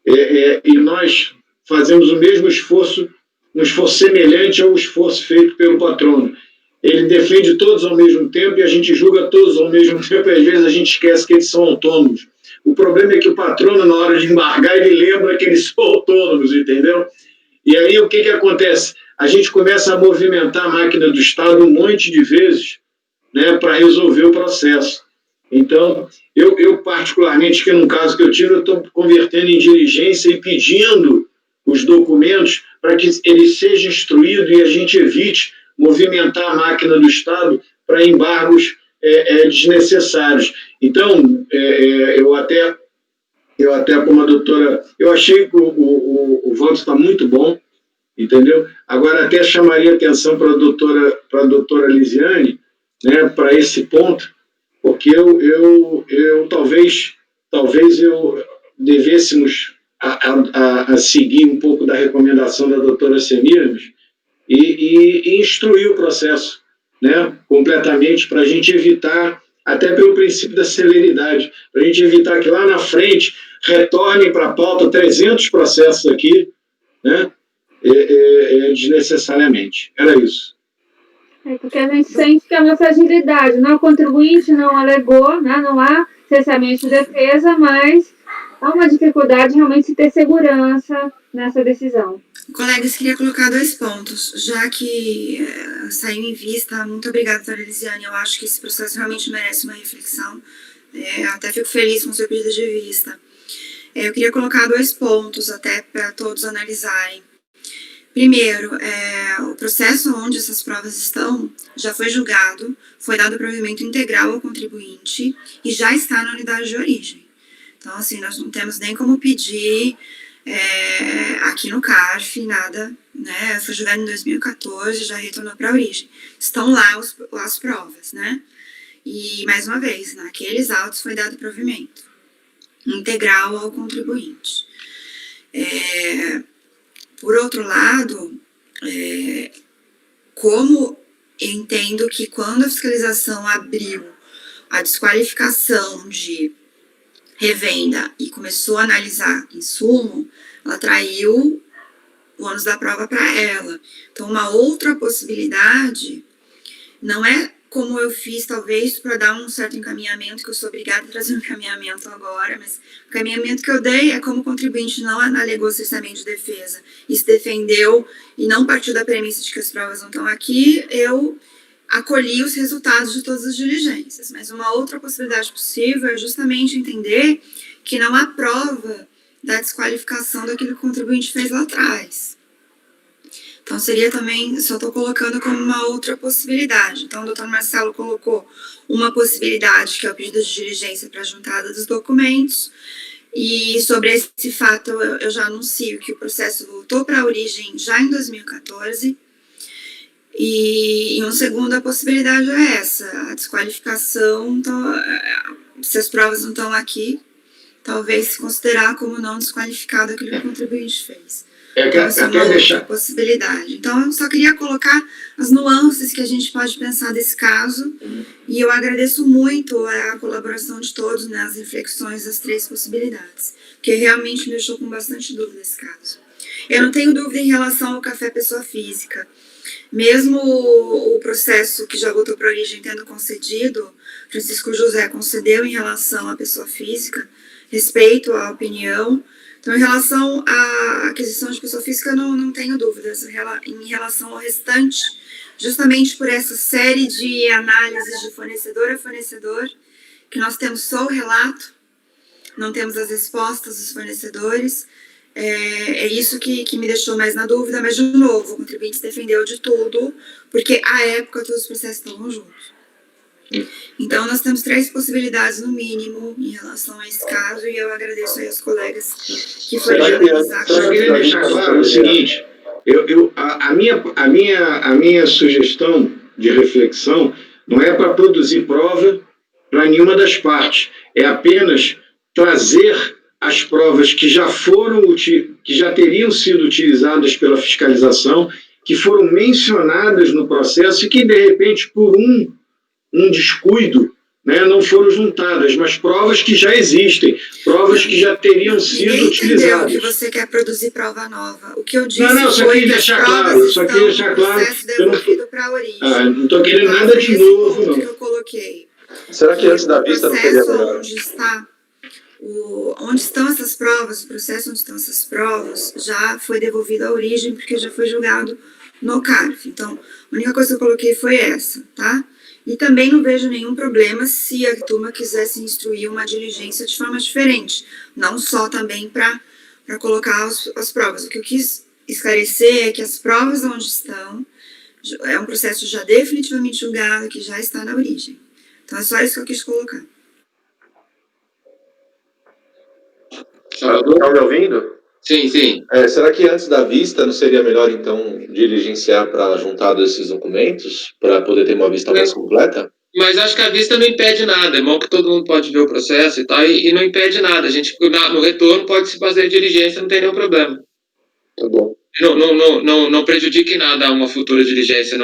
e nós fazemos o mesmo esforço, um esforço semelhante ao esforço feito pelo patrono. Ele defende todos ao mesmo tempo e a gente julga todos ao mesmo tempo, e às vezes a gente esquece que eles são autônomos. O problema é que o patrono, na hora de embargar, ele lembra que eles são autônomos, entendeu? E aí o que acontece? A gente começa a movimentar a máquina do Estado um monte de vezes, né, para resolver o processo. Então, eu particularmente, que no caso que eu tive, eu estou convertendo em diligência e pedindo os documentos para que ele seja instruído e a gente evite movimentar a máquina do Estado para embargos desnecessários. Então, eu até como a doutora, eu achei que o voto está muito bom, entendeu? Agora até chamaria atenção para a doutora Lisiane, né, para esse ponto, porque eu talvez eu devêssemos a seguir um pouco da recomendação da doutora Semiramis e instruir o processo, né, completamente, para a gente evitar, até pelo princípio da celeridade, para a gente evitar que lá na frente retornem para a pauta 300 processos aqui, né, desnecessariamente. Era isso. Porque a gente sente que é uma fragilidade, não, o contribuinte não alegou, né, não há cessamento de defesa, mas há uma dificuldade realmente de ter segurança nessa decisão. Colegas, queria colocar 2 pontos, já que saiu em vista. Muito obrigada, doutora Elisiane. Eu acho que esse processo realmente merece uma reflexão. Até fico feliz com o seu pedido de vista. Eu queria colocar 2 pontos até para todos analisarem. Primeiro, o processo onde essas provas estão já foi julgado, foi dado provimento integral ao contribuinte e já está na unidade de origem. Então, assim, nós não temos nem como pedir aqui no CARF, nada, né? Foi julgado em 2014, já retornou para a origem. Estão lá as provas, né? E, mais uma vez, naqueles autos foi dado provimento integral ao contribuinte. Por outro lado, como eu entendo que quando a fiscalização abriu a desqualificação de revenda e começou a analisar insumo, ela traiu o ônus da prova para ela. Então, uma outra possibilidade não é como eu fiz, talvez, para dar um certo encaminhamento, que eu sou obrigada a trazer um encaminhamento agora, mas o encaminhamento que eu dei é como o contribuinte não alegou cessamento de defesa e se defendeu e não partiu da premissa de que as provas não estão aqui, eu acolhi os resultados de todas as diligências. Mas uma outra possibilidade possível é justamente entender que não há prova da desqualificação daquilo que o contribuinte fez lá atrás. Então, seria também, só estou colocando como uma outra possibilidade. Então, o doutor Marcelo colocou uma possibilidade, que é o pedido de diligência para a juntada dos documentos, e sobre esse fato eu já anuncio que o processo voltou para a origem já em 2014, e uma segunda possibilidade é essa, a desqualificação. Então, se as provas não estão aqui, talvez se considerar como não desqualificado aquilo que o contribuinte fez. Então, essa é uma outra possibilidade. Então, eu só queria colocar as nuances que a gente pode pensar desse caso, e eu agradeço muito a colaboração de todos nas reflexões das 3 possibilidades, porque realmente me deixou com bastante dúvida esse caso. Eu não tenho dúvida em relação ao café pessoa física. Mesmo o processo que já voltou para a origem tendo concedido, Francisco José concedeu em relação à pessoa física, respeito à opinião. Então, em relação à aquisição de pessoa física, eu não tenho dúvidas. Em relação ao restante, justamente por essa série de análises de fornecedor a fornecedor, que nós temos só o relato, não temos as respostas dos fornecedores, é isso que me deixou mais na dúvida. Mas, de novo, o contribuinte se defendeu de tudo, porque, à época, todos os processos estavam juntos. Então, nós temos 3 possibilidades, no mínimo, em relação a esse caso, e eu agradeço aí aos colegas que foram analisar. Só queria deixar claro o seguinte, a minha sugestão de reflexão não é para produzir prova para nenhuma das partes, é apenas trazer as provas que já teriam sido utilizadas pela fiscalização, que foram mencionadas no processo e que, de repente, por um descuido, né, não foram juntadas, mas provas que já existem, provas que já teriam sido utilizadas. Ninguém entendeu que você quer produzir prova nova. O que eu disse só foi queria que as deixar provas claro, estão no processo devolvido para a origem. Não estou querendo Então, nada de novo, não. Que eu coloquei. Será que antes da vista não seria melhor? Onde estão essas provas, o processo onde estão essas provas, já foi devolvido à origem, porque já foi julgado no CARF. Então, a única coisa que eu coloquei foi essa, tá? E também não vejo nenhum problema se a turma quisesse instruir uma diligência de forma diferente, não só também para colocar as provas. O que eu quis esclarecer é que as provas onde estão é um processo já definitivamente julgado, que já está na origem. Então, é só isso que eu quis colocar. Está me ouvindo? Sim, sim. Será que antes da vista não seria melhor, então, diligenciar para juntar esses documentos, para poder ter uma vista mais completa? Mas acho que a vista não impede nada. É bom que todo mundo pode ver o processo e tal, e não impede nada. A gente, no retorno, pode se fazer diligência, não tem nenhum problema. Tá bom. Não prejudique nada uma futura diligência.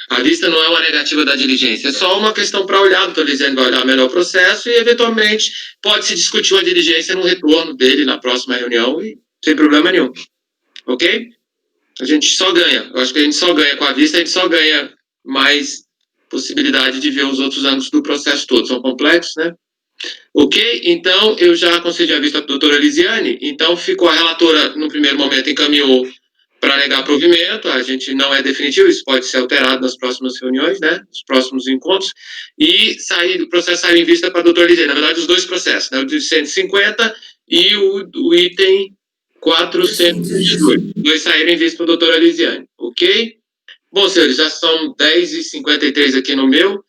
A vista não é uma negativa da diligência, é só uma questão para olhar. O doutor Lisiane vai olhar melhor o processo e, eventualmente, pode-se discutir uma diligência no retorno dele na próxima reunião, e sem problema nenhum. Ok? A gente só ganha. Eu acho que a gente só ganha com a vista, a gente só ganha mais possibilidade de ver os outros ângulos do processo todo. São complexos, né? Ok? Então, eu já concedi a vista para a doutora Lisiane. Então, ficou a relatora, no primeiro momento, encaminhou para negar provimento. A gente não é definitivo, isso pode ser alterado nas próximas reuniões, né? Nos próximos encontros. E o processo saiu em vista para a doutora Lisiane. Na verdade, os dois processos, né? O de 150 e o item 422. Os dois saíram em vista para a doutora Lisiane. Ok? Bom, senhores, já são 10h53 aqui no meu.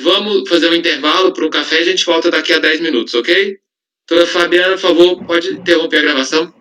Vamos fazer um intervalo para um café e a gente volta daqui a 10 minutos, ok? Doutora Fabiana, por favor, pode interromper a gravação.